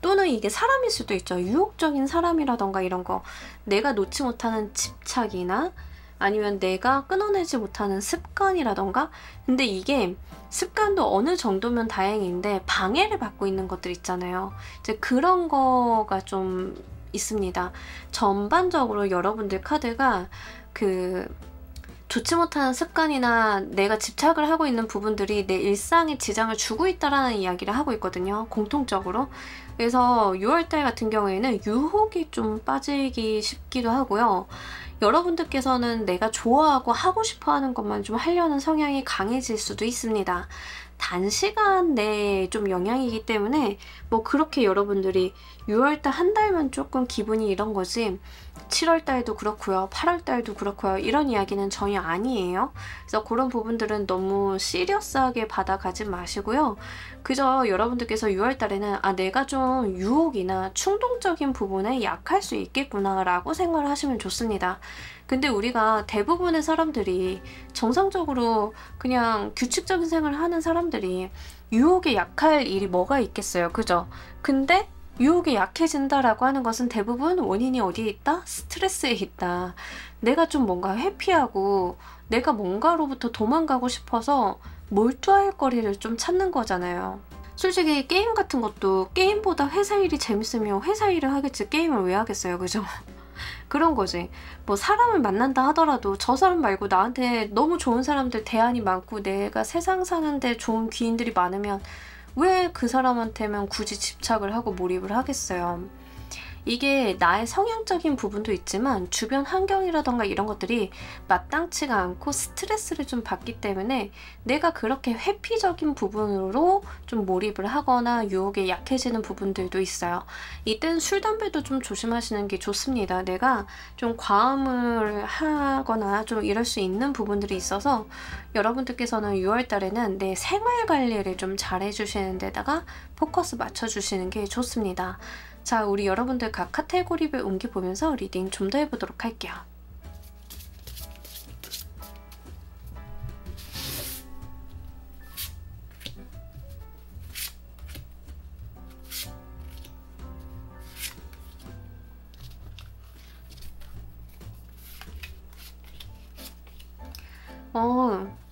또는 이게 사람일 수도 있죠. 유혹적인 사람이라던가 이런 거. 내가 놓지 못하는 집착이나 아니면 내가 끊어내지 못하는 습관이라던가. 근데 이게 습관도 어느 정도면 다행인데 방해를 받고 있는 것들 있잖아요. 이제 그런 거가 좀 있습니다. 전반적으로 여러분들 카드가 좋지 못하는 습관이나 내가 집착을 하고 있는 부분들이 내 일상에 지장을 주고 있다라는 이야기를 하고 있거든요. 공통적으로. 그래서 6월달 같은 경우에는 유혹이 좀 빠지기 쉽기도 하고요. 여러분들께서는 내가 좋아하고 하고 싶어 하는 것만 좀 하려는 성향이 강해질 수도 있습니다. 단시간 내에 좀 영향이기 때문에 뭐 그렇게 여러분들이 6월달 한 달만 조금 기분이 이런 거지 7월달도 그렇고요. 8월달도 그렇고요. 이런 이야기는 전혀 아니에요. 그래서 그런 부분들은 너무 시리어스하게 받아가지 마시고요. 그저 여러분들께서 6월달에는 내가 좀 유혹이나 충동적인 부분에 약할 수 있겠구나 라고 생각을 하시면 좋습니다. 근데 우리가 대부분의 사람들이 정상적으로 그냥 규칙적인 생활을 하는 사람들이 유혹에 약할 일이 뭐가 있겠어요. 그죠? 근데 유혹에 약해진다라고 하는 것은 대부분 원인이 어디에 있다? 스트레스에 있다. 내가 좀 뭔가 회피하고 내가 뭔가로부터 도망가고 싶어서 몰두할 거리를 좀 찾는 거잖아요. 솔직히 게임 같은 것도 게임보다 회사 일이 재밌으면 회사 일을 하겠지 게임을 왜 하겠어요. 그죠? 그런 거지. 뭐 사람을 만난다 하더라도 저 사람 말고 나한테 너무 좋은 사람들 대안이 많고 내가 세상 사는데 좋은 귀인들이 많으면 왜 그 사람한테만 굳이 집착을 하고 몰입을 하겠어요. 이게 나의 성향적인 부분도 있지만 주변 환경이라던가 이런 것들이 마땅치가 않고 스트레스를 좀 받기 때문에 내가 그렇게 회피적인 부분으로 좀 몰입을 하거나 유혹에 약해지는 부분들도 있어요. 이땐 술, 담배도 좀 조심하시는 게 좋습니다. 내가 좀 과음을 하거나 좀 이럴 수 있는 부분들이 있어서 여러분들께서는 6월 달에는 내 생활 관리를 좀 잘 해주시는 데다가 포커스 맞춰주시는 게 좋습니다. 자, 우리 여러분들 각 카테고리를 옮겨보면서 리딩 좀 더 해보도록 할게요.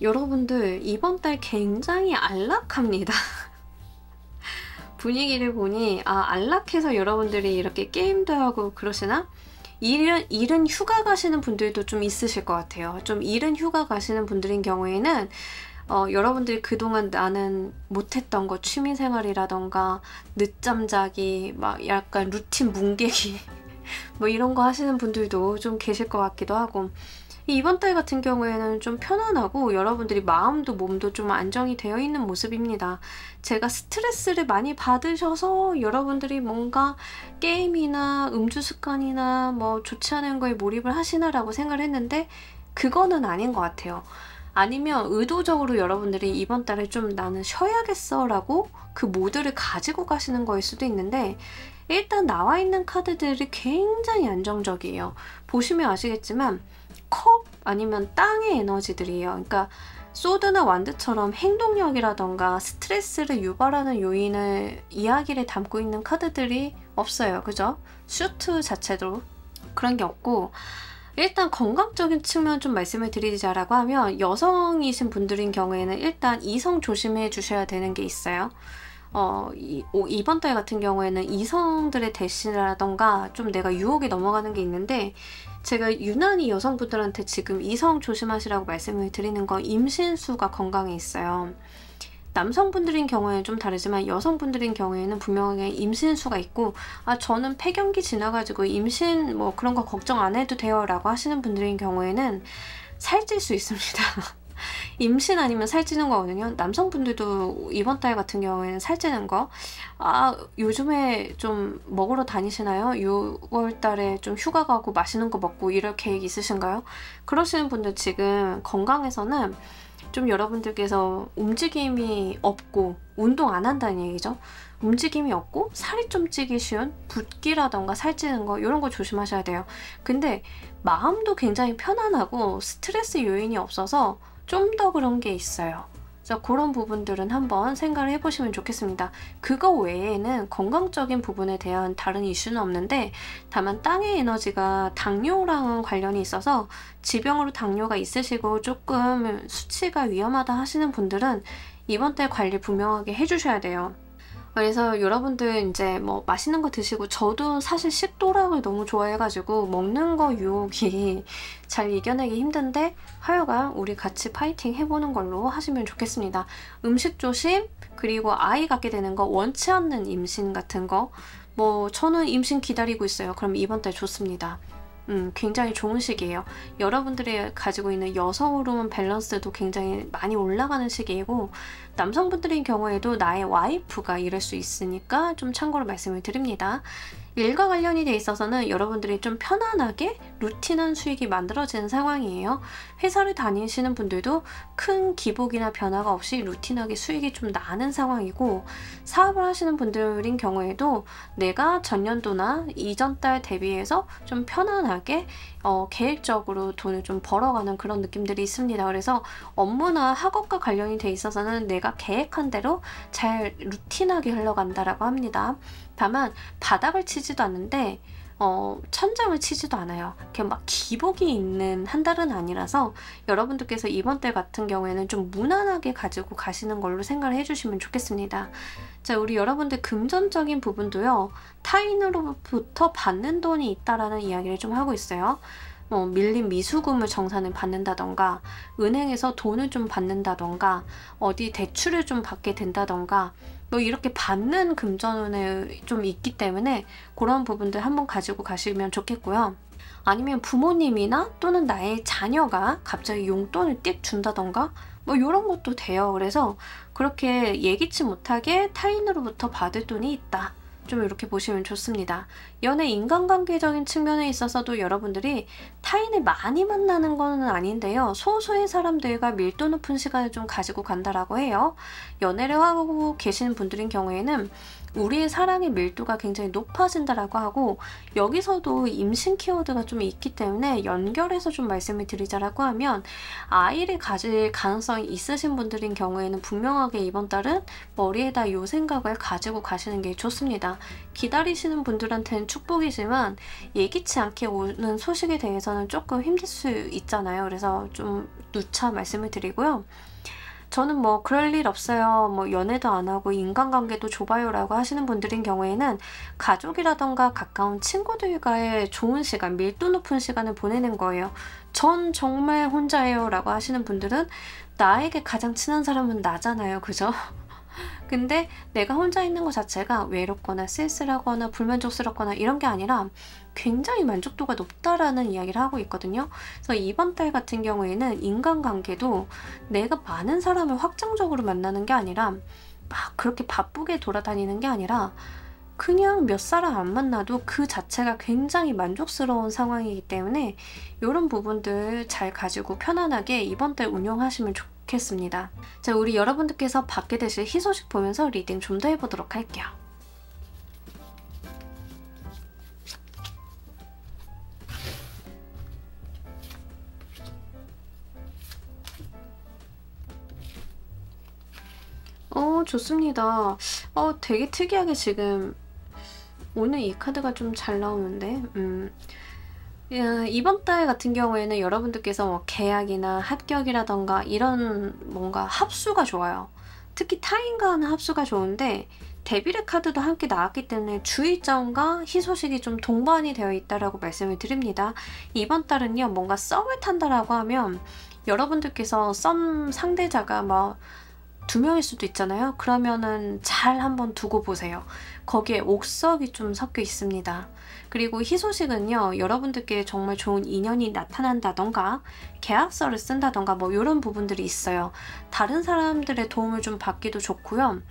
여러분들 이번 달 굉장히 안락합니다. 분위기를 보니 안락해서 여러분들이 이렇게 게임도 하고 그러시나? 이른 휴가 가시는 분들도 좀 있으실 것 같아요. 좀 이른 휴가 가시는 분들인 경우에는 여러분들이 그동안 나는 못했던 거 취미생활이라던가 늦잠 자기 막 약간 루틴 뭉개기 뭐 이런 거 하시는 분들도 좀 계실 것 같기도 하고 이번 달 같은 경우에는 좀 편안하고 여러분들이 마음도 몸도 좀 안정이 되어 있는 모습입니다. 제가 스트레스를 많이 받으셔서 여러분들이 뭔가 게임이나 음주 습관이나 뭐 좋지 않은 거에 몰입을 하시나라고 생각을 했는데 그거는 아닌 것 같아요. 아니면 의도적으로 여러분들이 이번 달에 좀 나는 쉬어야겠어 라고 그 모드를 가지고 가시는 거일 수도 있는데 일단 나와 있는 카드들이 굉장히 안정적이에요. 보시면 아시겠지만 컵 아니면 땅의 에너지들이에요. 그러니까 소드나 완드처럼 행동력이라던가 스트레스를 유발하는 요인을 이야기를 담고 있는 카드들이 없어요. 그죠? 슈트 자체도 그런 게 없고 일단 건강적인 측면 좀 말씀을 드리자라고 하면 여성이신 분들인 경우에는 일단 이성 조심해 주셔야 되는 게 있어요. 이번 달 같은 경우에는 이성들의 대시라던가 좀 내가 유혹에 넘어가는 게 있는데 제가 유난히 여성분들한테 지금 이성 조심하시라고 말씀을 드리는 건 임신수가 건강에 있어요. 남성분들인 경우에는 좀 다르지만 여성분들인 경우에는 분명하게 임신수가 있고 저는 폐경기 지나가지고 임신 뭐 그런 거 걱정 안 해도 돼요 라고 하시는 분들인 경우에는 살찔 수 있습니다. 임신 아니면 살찌는 거거든요. 남성분들도 이번 달 같은 경우에는 살찌는 거 요즘에 좀 먹으러 다니시나요? 6월 달에 좀 휴가 가고 맛있는 거 먹고 이럴 계획 있으신가요? 그러시는 분들 지금 건강에서는 좀 여러분들께서 움직임이 없고 운동 안 한다는 얘기죠. 움직임이 없고 살이 좀 찌기 쉬운 붓기라던가 살찌는 거 이런 거 조심하셔야 돼요. 근데 마음도 굉장히 편안하고 스트레스 요인이 없어서 좀 더 그런 게 있어요. 그래서 그런 부분들은 한번 생각을 해보시면 좋겠습니다. 그거 외에는 건강적인 부분에 대한 다른 이슈는 없는데, 다만 땅의 에너지가 당뇨랑 관련이 있어서 지병으로 당뇨가 있으시고 조금 수치가 위험하다 하시는 분들은 이번 달 관리 분명하게 해주셔야 돼요. 그래서 여러분들 이제 뭐 맛있는 거 드시고, 저도 사실 식도락을 너무 좋아해가지고 먹는 거 유혹이 잘 이겨내기 힘든데 하여간 우리 같이 파이팅 해보는 걸로 하시면 좋겠습니다. 음식 조심, 그리고 아이 갖게 되는 거, 원치 않는 임신 같은 거, 뭐 저는 임신 기다리고 있어요. 그럼 이번 달 좋습니다. 굉장히 좋은 시기예요. 여러분들이 가지고 있는 여성 호르몬 밸런스도 굉장히 많이 올라가는 시기이고, 남성분들인 경우에도 나의 와이프가 이럴 수 있으니까 좀 참고로 말씀을 드립니다. 일과 관련이 돼 있어서는 여러분들이 좀 편안하게 루틴한 수익이 만들어지는 상황이에요. 회사를 다니시는 분들도 큰 기복이나 변화가 없이 루틴하게 수익이 좀 나는 상황이고, 사업을 하시는 분들인 경우에도 내가 전년도나 이전 달 대비해서 좀 편안하게 계획적으로 돈을 좀 벌어가는 그런 느낌들이 있습니다. 그래서 업무나 학업과 관련이 돼 있어서는 내가 계획한 대로 잘 루틴하게 흘러간다라고 합니다. 다만 바닥을 치지도 않는데 천장을 치지도 않아요. 이렇게 막 기복이 있는 한 달은 아니라서 여러분들께서 이번 달 같은 경우에는 좀 무난하게 가지고 가시는 걸로 생각을 해주시면 좋겠습니다. 자, 우리 여러분들 금전적인 부분도요, 타인으로부터 받는 돈이 있다라는 이야기를 좀 하고 있어요. 밀린 미수금을 정산을 받는다던가, 은행에서 돈을 좀 받는다던가, 어디 대출을 좀 받게 된다던가, 뭐 이렇게 받는 금전운이 좀 있기 때문에 그런 부분들 한번 가지고 가시면 좋겠고요. 아니면 부모님이나 또는 나의 자녀가 갑자기 용돈을 띡 준다던가 뭐 이런 것도 돼요. 그래서 그렇게 예기치 못하게 타인으로부터 받을 돈이 있다, 좀 이렇게 보시면 좋습니다. 연애 인간관계적인 측면에 있어서도 여러분들이 타인을 많이 만나는 건 아닌데요, 소수의 사람들과 밀도 높은 시간을 좀 가지고 간다라고 해요. 연애를 하고 계시는 분들인 경우에는 우리의 사랑의 밀도가 굉장히 높아진다라고 하고, 여기서도 임신 키워드가 좀 있기 때문에 연결해서 좀 말씀을 드리자라고 하면, 아이를 가질 가능성이 있으신 분들인 경우에는 분명하게 이번 달은 머리에다 이 생각을 가지고 가시는 게 좋습니다. 기다리시는 분들한테는 축복이지만 예기치 않게 오는 소식에 대해서는 조금 힘들 수 있잖아요. 그래서 좀 누차 말씀을 드리고요. 저는 뭐 그럴 일 없어요, 뭐 연애도 안 하고 인간관계도 좁아요 라고 하시는 분들인 경우에는 가족이라던가 가까운 친구들과의 좋은 시간, 밀도 높은 시간을 보내는 거예요. 전 정말 혼자예요 라고 하시는 분들은 나에게 가장 친한 사람은 나잖아요, 그죠? 근데 내가 혼자 있는 것 자체가 외롭거나 쓸쓸하거나 불만족스럽거나 이런 게 아니라 굉장히 만족도가 높다라는 이야기를 하고 있거든요. 그래서 이번 달 같은 경우에는 인간관계도 내가 많은 사람을 확정적으로 만나는 게 아니라 막 그렇게 바쁘게 돌아다니는 게 아니라 그냥 몇 사람 안 만나도 그 자체가 굉장히 만족스러운 상황이기 때문에 이런 부분들 잘 가지고 편안하게 이번 달 운용하시면 좋겠습니다. 자, 우리 여러분들께서 받게 되실 희소식 보면서 리딩 좀 더 해보도록 할게요. 좋습니다. 되게 특이하게 지금 오늘 이 카드가 좀 잘 나오는데, 이번 달 같은 경우에는 여러분들께서 뭐 계약이나 합격이라던가 이런 뭔가 합수가 좋아요. 특히 타인과 하는 합수가 좋은데, 데빌의 카드도 함께 나왔기 때문에 주의점과 희소식이 좀 동반이 되어 있다라고 말씀을 드립니다. 이번 달은요, 뭔가 썸을 탄다라고 하면 여러분들께서 썸 상대자가 뭐 2명일 수도 있잖아요. 그러면은 잘 한번 두고 보세요. 거기에 옥석이 좀 섞여 있습니다. 그리고 희소식은요, 여러분들께 정말 좋은 인연이 나타난다던가 계약서를 쓴다던가 뭐 이런 부분들이 있어요. 다른 사람들의 도움을 좀 받기도 좋고요.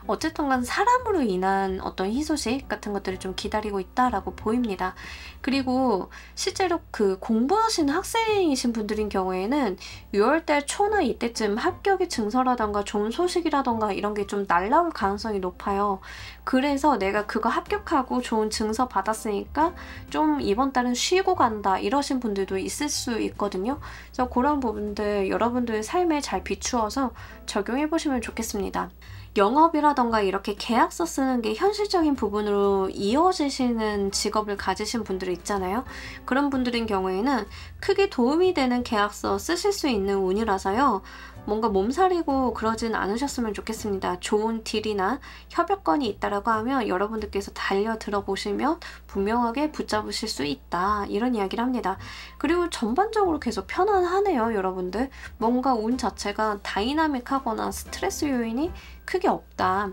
어쨌든 간 사람으로 인한 어떤 희소식 같은 것들을 좀 기다리고 있다라고 보입니다. 그리고 실제로 그 공부하시는 학생이신 분들인 경우에는 6월달 초나 이때쯤 합격의 증서라던가 좋은 소식이라던가 이런 게 좀 날라올 가능성이 높아요. 그래서 내가 그거 합격하고 좋은 증서 받았으니까 좀 이번 달은 쉬고 간다 이러신 분들도 있을 수 있거든요. 그래서 그런 부분들 여러분들의 삶에 잘 비추어서 적용해 보시면 좋겠습니다. 영업이라던가 이렇게 계약서 쓰는 게 현실적인 부분으로 이어지시는 직업을 가지신 분들이 있잖아요. 그런 분들인 경우에는 크게 도움이 되는 계약서 쓰실 수 있는 운이라서요. 뭔가 몸살이고 그러진 않으셨으면 좋겠습니다. 좋은 딜이나 협약건이 있다라고 하면 여러분들께서 달려 들어보시면 분명하게 붙잡으실 수 있다. 이런 이야기를 합니다. 그리고 전반적으로 계속 편안하네요, 여러분들. 뭔가 운 자체가 다이나믹하거나 스트레스 요인이 크게 없다.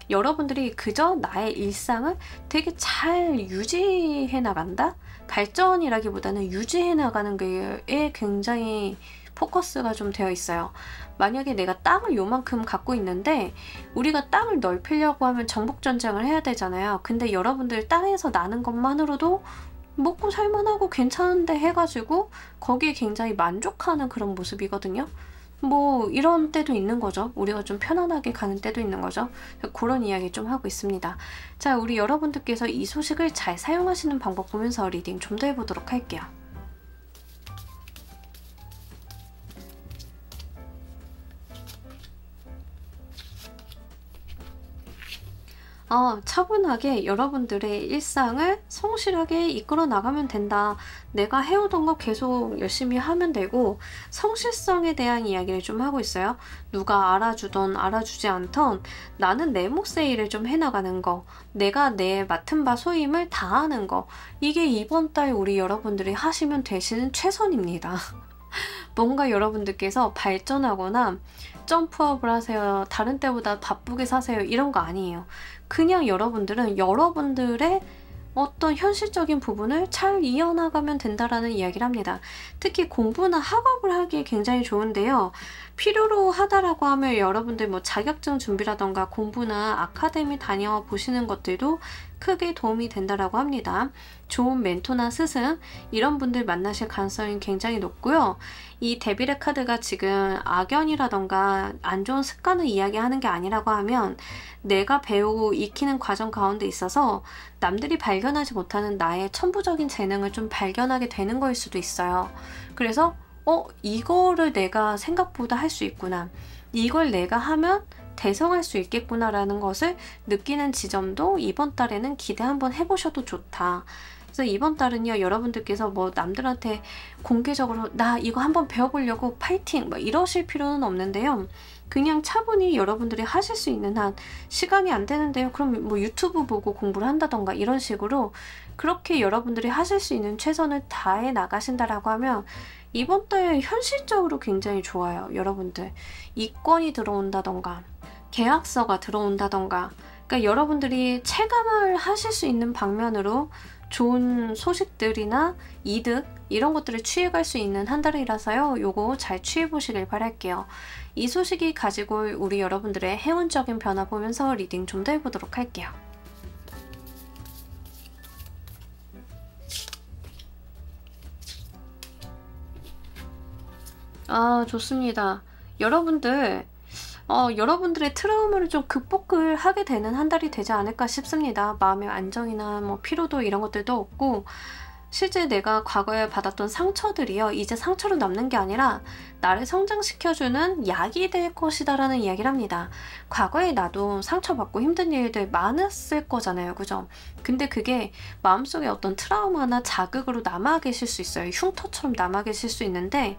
여러분들이 그저 나의 일상을 되게 잘 유지해 나간다? 발전이라기보다는 유지해 나가는 게 굉장히 포커스가 좀 되어 있어요. 만약에 내가 땅을 요만큼 갖고 있는데 우리가 땅을 넓히려고 하면 정복전쟁을 해야 되잖아요. 근데 여러분들 땅에서 나는 것만으로도 먹고 살만하고 괜찮은데 해가지고 거기에 굉장히 만족하는 그런 모습이거든요. 뭐 이런 때도 있는 거죠. 우리가 좀 편안하게 가는 때도 있는 거죠. 그런 이야기 좀 하고 있습니다. 자, 우리 여러분들께서 이 소식을 잘 사용하시는 방법 보면서 리딩 좀 더 해보도록 할게요. 차분하게 여러분들의 일상을 성실하게 이끌어 나가면 된다. 내가 해오던 거 계속 열심히 하면 되고 성실성에 대한 이야기를 좀 하고 있어요. 누가 알아주던 알아주지 않던 나는 내 몫의 일을 좀 해나가는 거, 내가 내 맡은 바 소임을 다하는 거, 이게 이번 달 우리 여러분들이 하시면 되시는 최선입니다. 뭔가 여러분들께서 발전하거나 점프업을 하세요, 다른 때보다 바쁘게 사세요, 이런 거 아니에요. 그냥 여러분들은 여러분들의 어떤 현실적인 부분을 잘 이어나가면 된다라는 이야기를 합니다. 특히 공부나 학업을 하기에 굉장히 좋은데요. 필요로 하다라고 하면 여러분들 뭐 자격증 준비라던가 공부나 아카데미 다녀보시는 것들도 크게 도움이 된다라고 합니다. 좋은 멘토나 스승 이런 분들 만나실 가능성이 굉장히 높고요. 이 데빌의 카드가 지금 악연이라던가 안 좋은 습관을 이야기하는 게 아니라고 하면 내가 배우고 익히는 과정 가운데 있어서 남들이 발견하지 못하는 나의 천부적인 재능을 좀 발견하게 되는 거일 수도 있어요. 그래서 이거를 내가 생각보다 할 수 있구나. 이걸 내가 하면 대성할 수 있겠구나 라는 것을 느끼는 지점도 이번 달에는 기대 한번 해보셔도 좋다. 그래서 이번 달은요, 여러분들께서 뭐 남들한테 공개적으로 나 이거 한번 배워보려고 파이팅! 뭐 이러실 필요는 없는데요. 그냥 차분히 여러분들이 하실 수 있는 한 시간이 안 되는데요. 그럼 뭐 유튜브 보고 공부를 한다던가 이런 식으로 그렇게 여러분들이 하실 수 있는 최선을 다해 나가신다라고 하면 이번 달 현실적으로 굉장히 좋아요. 여러분들 이권이 들어온다던가 계약서가 들어온다던가 그러니까 여러분들이 체감을 하실 수 있는 방면으로 좋은 소식들이나 이득 이런 것들을 취해갈 수 있는 한 달이라서요. 요거 잘 취해보시길 바랄게요. 이 소식이 가지고 올 우리 여러분들의 행운적인 변화 보면서 리딩 좀 더 해보도록 할게요. 좋습니다. 여러분들의 트라우마를 좀 극복을 하게 되는 한 달이 되지 않을까 싶습니다. 마음의 안정이나 뭐 피로도 이런 것들도 없고 실제 내가 과거에 받았던 상처들이요. 이제 상처로 남는 게 아니라 나를 성장시켜주는 약이 될 것이다 라는 이야기를 합니다. 과거에 나도 상처받고 힘든 일들 많았을 거잖아요. 그죠? 근데 그게 마음속에 어떤 트라우마나 자극으로 남아 계실 수 있어요. 흉터처럼 남아 계실 수 있는데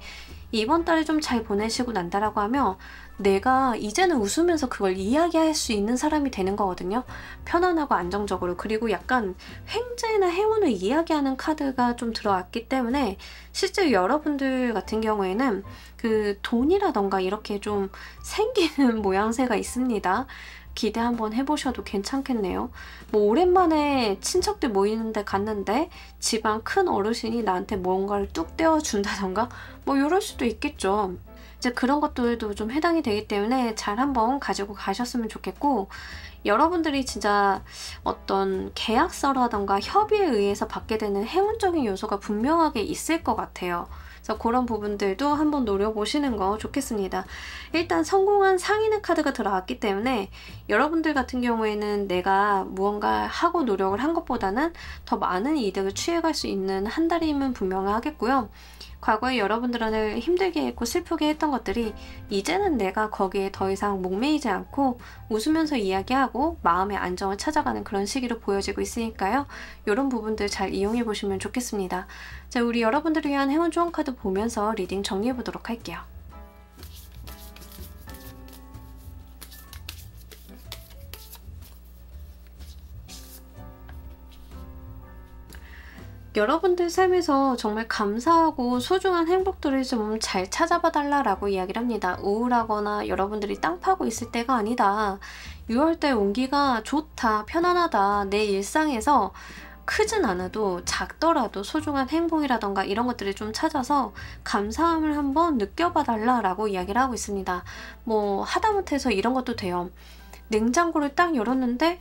이번 달에 좀 잘 보내시고 난다라고 하면 내가 이제는 웃으면서 그걸 이야기할 수 있는 사람이 되는 거거든요. 편안하고 안정적으로. 그리고 약간 횡재나 행운을 이야기하는 카드가 좀 들어왔기 때문에 실제 여러분들 같은 경우에는 그 돈이라던가 이렇게 좀 생기는 모양새가 있습니다. 기대 한번 해보셔도 괜찮겠네요. 뭐 오랜만에 친척들 모이는데 갔는데 집안 큰 어르신이 나한테 뭔가를 뚝 떼어준다던가 뭐 이럴 수도 있겠죠. 이제 그런 것들도 좀 해당이 되기 때문에 잘 한번 가지고 가셨으면 좋겠고, 여러분들이 진짜 어떤 계약서라던가 협의에 의해서 받게 되는 행운적인 요소가 분명하게 있을 것 같아요. 그래서 그런 부분들도 한번 노려보시는 거 좋겠습니다. 일단 성공한 상인의 카드가 들어왔기 때문에 여러분들 같은 경우에는 내가 무언가 하고 노력을 한 것보다는 더 많은 이득을 취해갈 수 있는 한 달임은 분명하겠고요. 과거에 여러분들은 힘들게 했고 슬프게 했던 것들이 이제는 내가 거기에 더 이상 목매이지 않고 웃으면서 이야기하고 마음의 안정을 찾아가는 그런 시기로 보여지고 있으니까요. 이런 부분들 잘 이용해 보시면 좋겠습니다. 자, 우리 여러분들을 위한 행운 조언 카드 보면서 리딩 정리해 보도록 할게요. 여러분들 삶에서 정말 감사하고 소중한 행복들을 좀 잘 찾아봐 달라라고 이야기를 합니다. 우울하거나 여러분들이 땅 파고 있을 때가 아니다. 6월달 온기가 좋다, 편안하다. 내 일상에서 크진 않아도 작더라도 소중한 행복이라던가 이런 것들을 좀 찾아서 감사함을 한번 느껴봐 달라라고 이야기를 하고 있습니다. 뭐 하다못해서 이런 것도 돼요. 냉장고를 딱 열었는데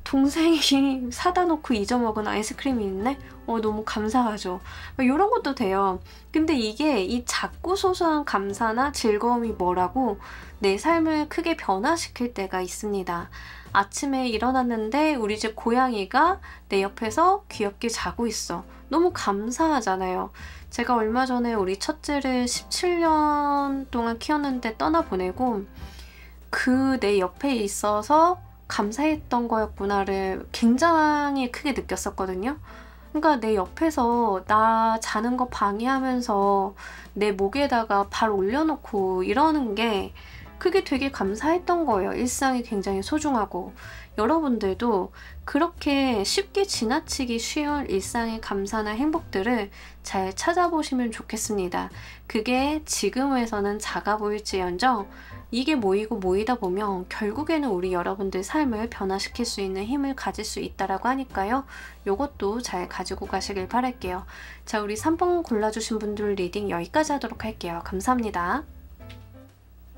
동생이 사다 놓고 잊어먹은 아이스크림이 있네? 너무 감사하죠. 이런 것도 돼요. 근데 이게 이 작고 소소한 감사나 즐거움이 뭐라고 내 삶을 크게 변화시킬 때가 있습니다. 아침에 일어났는데 우리 집 고양이가 내 옆에서 귀엽게 자고 있어. 너무 감사하잖아요. 제가 얼마 전에 우리 첫째를 17년 동안 키웠는데 떠나보내고 그 내 옆에 있어서 감사했던 거였구나를 굉장히 크게 느꼈었거든요. 그러니까 내 옆에서 나 자는 거 방해하면서 내 목에다가 발 올려놓고 이러는 게 그게 되게 감사했던 거예요. 일상이 굉장히 소중하고. 여러분들도 그렇게 쉽게 지나치기 쉬운 일상의 감사나 행복들을 잘 찾아보시면 좋겠습니다. 그게 지금에서는 작아 보일지언정 이게 모이고 모이다 보면 결국에는 우리 여러분들 삶을 변화시킬 수 있는 힘을 가질 수 있다라고 하니까요. 요것도 잘 가지고 가시길 바랄게요. 자, 우리 3번 골라주신 분들 리딩 여기까지 하도록 할게요. 감사합니다.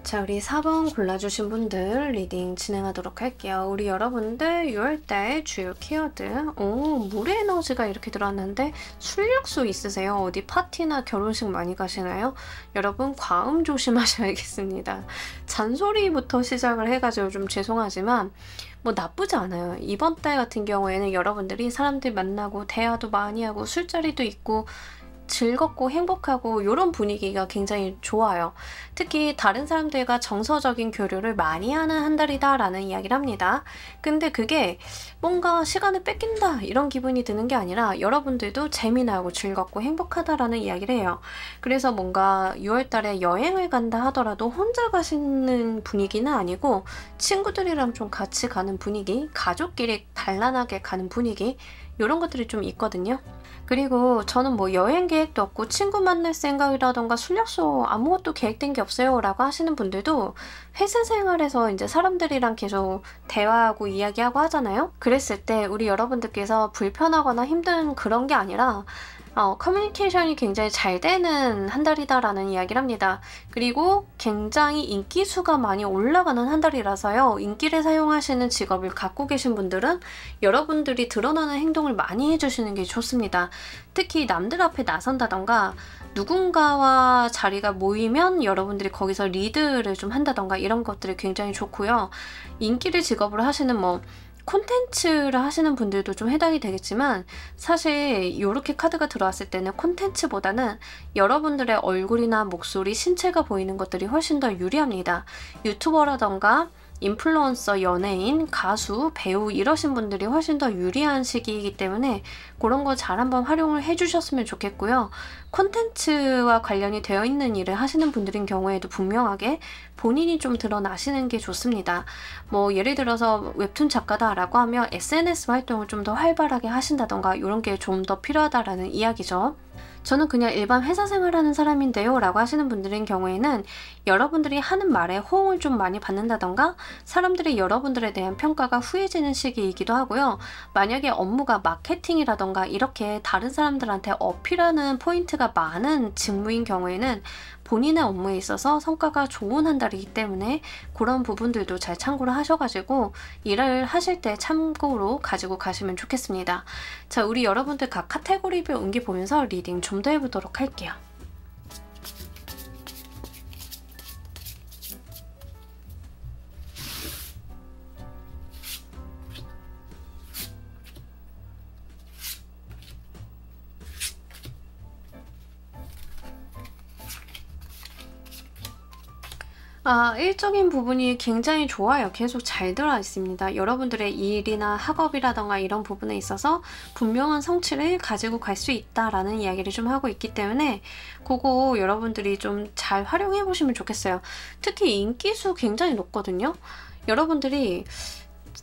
자, 우리 4번 골라주신 분들 리딩 진행하도록 할게요. 우리 여러분들 6월달 주요 키워드. 물의 에너지가 이렇게 들어왔는데 술력소 있으세요? 어디 파티나 결혼식 많이 가시나요? 여러분 과음 조심하셔야겠습니다. 잔소리부터 시작을 해가지고 좀 죄송하지만 뭐 나쁘지 않아요. 이번 달 같은 경우에는 여러분들이 사람들 만나고 대화도 많이 하고 술자리도 있고 즐겁고 행복하고 이런 분위기가 굉장히 좋아요. 특히 다른 사람들과 정서적인 교류를 많이 하는 한 달이다 라는 이야기를 합니다. 근데 그게 뭔가 시간을 뺏긴다 이런 기분이 드는 게 아니라 여러분들도 재미나고 즐겁고 행복하다라는 이야기를 해요. 그래서 뭔가 6월달에 여행을 간다 하더라도 혼자 가시는 분위기는 아니고 친구들이랑 좀 같이 가는 분위기, 가족끼리 단란하게 가는 분위기 이런 것들이 좀 있거든요. 그리고 저는 뭐 여행 계획도 없고 친구 만날 생각이라던가 술력소 아무것도 계획된 게 없어요 라고 하시는 분들도 회사 생활에서 이제 사람들이랑 계속 대화하고 이야기하고 하잖아요. 그랬을 때 우리 여러분들께서 불편하거나 힘든 그런 게 아니라 커뮤니케이션이 굉장히 잘 되는 한 달이다라는 이야기를 합니다. 그리고 굉장히 인기수가 많이 올라가는 한 달이라서요. 인기를 사용하시는 직업을 갖고 계신 분들은 여러분들이 드러나는 행동을 많이 해주시는 게 좋습니다. 특히 남들 앞에 나선다던가 누군가와 자리가 모이면 여러분들이 거기서 리드를 좀 한다던가 이런 것들이 굉장히 좋고요. 인기를 직업으로 하시는 콘텐츠를 하시는 분들도 좀 해당이 되겠지만 사실 이렇게 카드가 들어왔을 때는 콘텐츠보다는 여러분들의 얼굴이나 목소리, 신체가 보이는 것들이 훨씬 더 유리합니다. 유튜버라던가 인플루언서, 연예인, 가수, 배우 이러신 분들이 훨씬 더 유리한 시기이기 때문에 그런 거 잘 한번 활용을 해주셨으면 좋겠고요. 콘텐츠와 관련이 되어 있는 일을 하시는 분들인 경우에도 분명하게 본인이 좀 드러나시는 게 좋습니다. 뭐 예를 들어서 웹툰 작가다라고 하면 SNS 활동을 좀 더 활발하게 하신다던가 이런 게 좀 더 필요하다라는 이야기죠. 저는 그냥 일반 회사 생활하는 사람인데요 라고 하시는 분들인 경우에는 여러분들이 하는 말에 호응을 좀 많이 받는다던가 사람들이 여러분들에 대한 평가가 후해지는 시기이기도 하고요. 만약에 업무가 마케팅이라던가 이렇게 다른 사람들한테 어필하는 포인트가 많은 직무인 경우에는 본인의 업무에 있어서 성과가 좋은 한 달이기 때문에 그런 부분들도 잘 참고를 하셔가지고 일을 하실 때 참고로 가지고 가시면 좋겠습니다. 자, 우리 여러분들 각 카테고리별 운기 보면서 리딩 좀 더 해보도록 할게요. 일적인 부분이 굉장히 좋아요. 계속 잘 들어 있습니다. 여러분들의 일이나 학업이라던가 이런 부분에 있어서 분명한 성취를 가지고 갈 수 있다라는 이야기를 좀 하고 있기 때문에 그거 여러분들이 좀 잘 활용해 보시면 좋겠어요. 특히 인기수 굉장히 높거든요. 여러분들이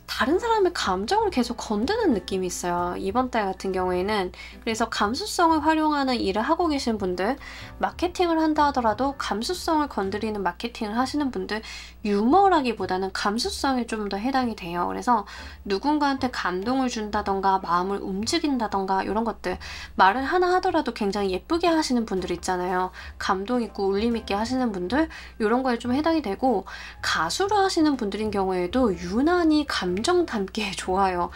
다른 사람의 감정을 계속 건드는 느낌이 있어요. 이번 달 같은 경우에는. 그래서 감수성을 활용하는 일을 하고 계신 분들, 마케팅을 한다 하더라도 감수성을 건드리는 마케팅을 하시는 분들, 유머라기보다는 감수성이 좀 더 해당이 돼요. 그래서 누군가한테 감동을 준다던가 마음을 움직인다던가 이런 것들, 말을 하나 하더라도 굉장히 예쁘게 하시는 분들 있잖아요. 감동 있고 울림 있게 하시는 분들, 이런 거에 좀 해당이 되고, 가수로 하시는 분들인 경우에도 유난히 감정 담기에 좋아요.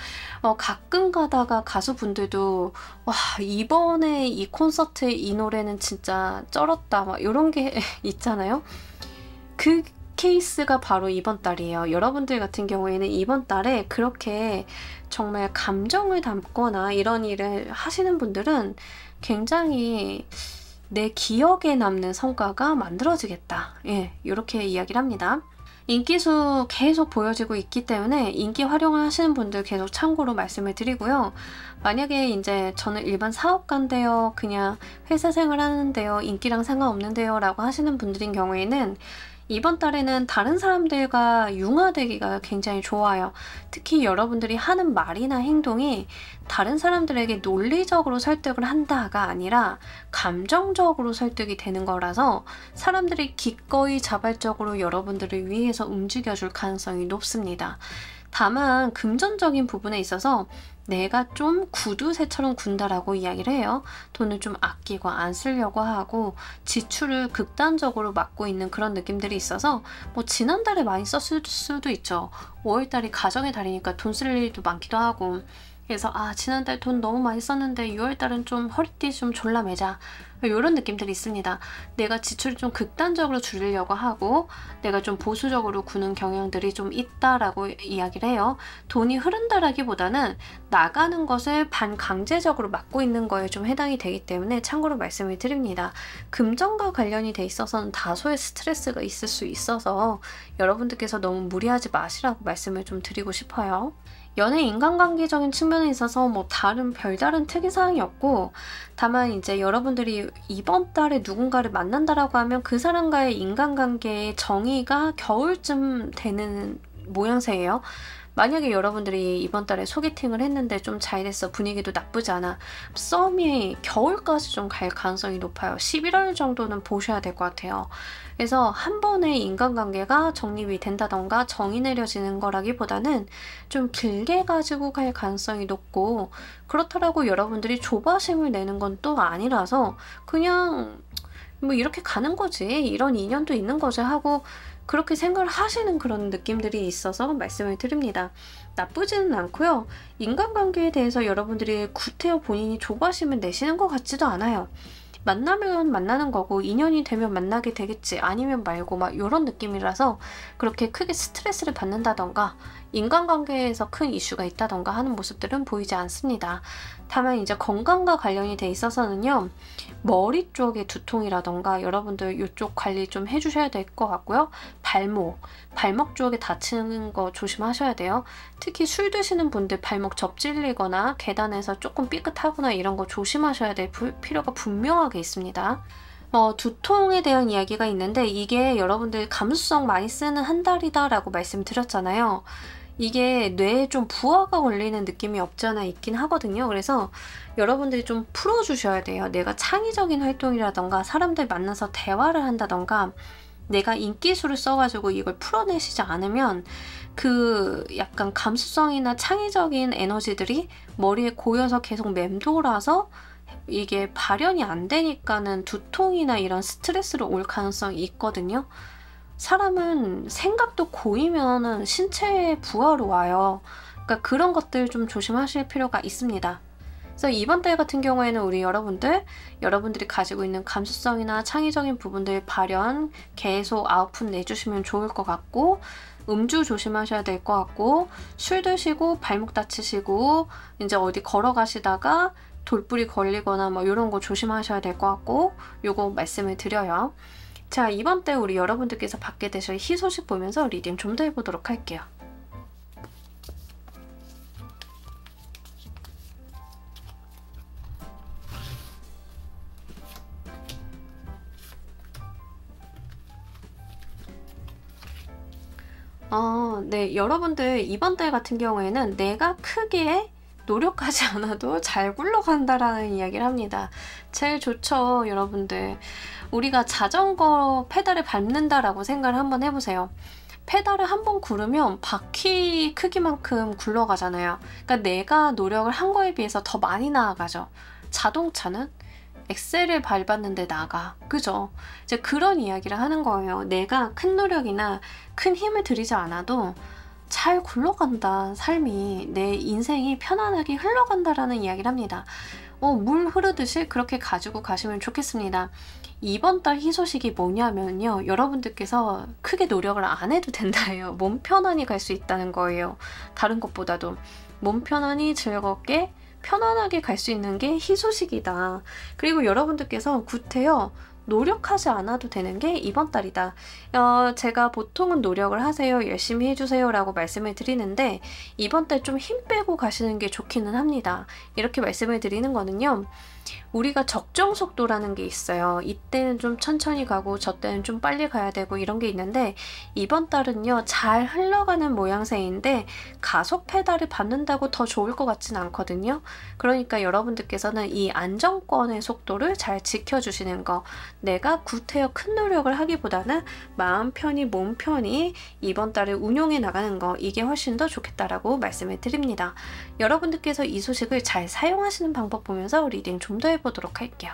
가끔 가다가 가수분들도 와, 이번에 이 콘서트의 이 노래는 진짜 쩔었다 막 이런 게 있잖아요. 그 케이스가 바로 이번 달이에요. 여러분들 같은 경우에는 이번 달에 그렇게 정말 감정을 담거나 이런 일을 하시는 분들은 굉장히 내 기억에 남는 성과가 만들어지겠다. 예, 이렇게 이야기를 합니다. 인기수 계속 보여지고 있기 때문에 인기 활용을 하시는 분들 계속 참고로 말씀을 드리고요. 만약에 이제 저는 일반 사업가인데요, 그냥 회사 생활 하는데요, 인기랑 상관없는데요 라고 하시는 분들인 경우에는 이번 달에는 다른 사람들과 융화되기가 굉장히 좋아요. 특히 여러분들이 하는 말이나 행동이 다른 사람들에게 논리적으로 설득을 한다가 아니라 감정적으로 설득이 되는 거라서 사람들이 기꺼이 자발적으로 여러분들을 위해서 움직여줄 가능성이 높습니다. 다만 금전적인 부분에 있어서 내가 좀 구두쇠처럼 군다라고 이야기를 해요. 돈을 좀 아끼고 안 쓰려고 하고 지출을 극단적으로 막고 있는 그런 느낌들이 있어서 뭐 지난달에 많이 썼을 수도 있죠. 5월달이 가정의 달이니까 돈 쓸 일도 많기도 하고, 그래서 지난달 돈 너무 많이 썼는데 6월달은 좀 허리띠 좀 졸라매자, 이런 느낌들이 있습니다. 내가 지출을 좀 극단적으로 줄이려고 하고 내가 좀 보수적으로 구는 경향들이 좀 있다라고 이야기를 해요. 돈이 흐른다라기보다는 나가는 것을 반강제적으로 막고 있는 거에 좀 해당이 되기 때문에 참고로 말씀을 드립니다. 금전과 관련이 돼 있어서는 다소의 스트레스가 있을 수 있어서 여러분들께서 너무 무리하지 마시라고 말씀을 좀 드리고 싶어요. 연애 인간관계적인 측면에 있어서 뭐 별다른 특이사항이 없고, 다만 이제 여러분들이 이번 달에 누군가를 만난다라고 하면 그 사람과의 인간관계의 정의가 겨울쯤 되는 모양새예요. 만약에 여러분들이 이번 달에 소개팅을 했는데 좀 잘 됐어, 분위기도 나쁘지 않아, 썸이 겨울까지 좀 갈 가능성이 높아요. 11월 정도는 보셔야 될 것 같아요. 그래서 한 번에 인간관계가 정립이 된다던가 정이 내려지는 거라기보다는 좀 길게 가지고 갈 가능성이 높고, 그렇더라고 여러분들이 조바심을 내는 건 또 아니라서 그냥 뭐 이렇게 가는 거지, 이런 인연도 있는 거지 하고 그렇게 생각을 하시는 그런 느낌들이 있어서 말씀을 드립니다. 나쁘지는 않고요. 인간관계에 대해서 여러분들이 구태여 본인이 조바심을 내시는 것 같지도 않아요. 만나면 만나는 거고 인연이 되면 만나게 되겠지, 아니면 말고 막 이런 느낌이라서 그렇게 크게 스트레스를 받는다던가 인간관계에서 큰 이슈가 있다던가 하는 모습들은 보이지 않습니다. 다만 이제 건강과 관련이 돼 있어서는요, 머리 쪽의 두통이라던가 여러분들 이쪽 관리 좀 해주셔야 될 것 같고요. 발목 쪽에 다치는 거 조심하셔야 돼요. 특히 술 드시는 분들 발목 접질리거나 계단에서 조금 삐끗하거나 이런 거 조심하셔야 될 필요가 분명하게 있습니다. 두통에 대한 이야기가 있는데, 이게 여러분들 감수성 많이 쓰는 한 달이다 라고 말씀드렸잖아요. 이게 뇌에 좀 부하가 걸리는 느낌이 없지 않아 있긴 하거든요. 그래서 여러분들이 좀 풀어주셔야 돼요. 내가 창의적인 활동이라던가 사람들 만나서 대화를 한다던가 내가 인기수를 써가지고 이걸 풀어내시지 않으면 그 약간 감수성이나 창의적인 에너지들이 머리에 고여서 계속 맴돌아서 이게 발현이 안 되니까는 두통이나 이런 스트레스로 올 가능성이 있거든요. 사람은 생각도 고이면은 신체의 부하로 와요. 그러니까 그런 것들 좀 조심하실 필요가 있습니다. 그래서 이번 달 같은 경우에는 우리 여러분들이 가지고 있는 감수성이나 창의적인 부분들 발현 계속 아웃풋 내주시면 좋을 것 같고, 음주 조심하셔야 될 것 같고, 술 드시고 발목 다치시고 이제 어디 걸어가시다가 돌불이 걸리거나 뭐 이런 거 조심하셔야 될 것 같고, 요거 말씀을 드려요. 자, 이번 달 우리 여러분들께서 받게 되실 희소식 보면서 리딩 좀 더 해보도록 할게요. 네. 여러분들 이번 달 같은 경우에는 내가 크게 노력하지 않아도 잘 굴러간다라는 이야기를 합니다. 제일 좋죠, 여러분들. 우리가 자전거 페달을 밟는다라고 생각을 한번 해보세요. 페달을 한번 구르면 바퀴 크기만큼 굴러가잖아요. 그러니까 내가 노력을 한 거에 비해서 더 많이 나아가죠. 자동차는 엑셀을 밟았는데 나가. 그죠? 이제 그런 이야기를 하는 거예요. 내가 큰 노력이나 큰 힘을 들이지 않아도 잘 굴러간다. 삶이, 내 인생이 편안하게 흘러간다라는 이야기를 합니다. 물 흐르듯이 그렇게 가지고 가시면 좋겠습니다. 이번 달 희소식이 뭐냐면요. 여러분들께서 크게 노력을 안 해도 된다예요. 몸 편안히 갈 수 있다는 거예요. 다른 것보다도. 몸 편안히 즐겁게 편안하게 갈 수 있는 게 희소식이다. 그리고 여러분들께서 구태여 노력하지 않아도 되는 게 이번 달이다. 제가 보통은 노력을 하세요. 열심히 해주세요. 라고 말씀을 드리는데 이번 달 좀 힘 빼고 가시는 게 좋기는 합니다. 이렇게 말씀을 드리는 거는요. 우리가 적정 속도라는 게 있어요. 이때는 좀 천천히 가고 저 때는 좀 빨리 가야 되고 이런 게 있는데 이번 달은요. 잘 흘러가는 모양새인데 가속 페달을 밟는다고 더 좋을 것 같진 않거든요. 그러니까 여러분들께서는 이 안정권의 속도를 잘 지켜주시는 거, 내가 구태여 큰 노력을 하기보다는 마음 편히 몸 편히 이번 달을 운용해 나가는 거, 이게 훨씬 더 좋겠다라고 말씀을 드립니다. 여러분들께서 이 소식을 잘 사용하시는 방법 보면서 리딩 좀 더 해보도록 할게요.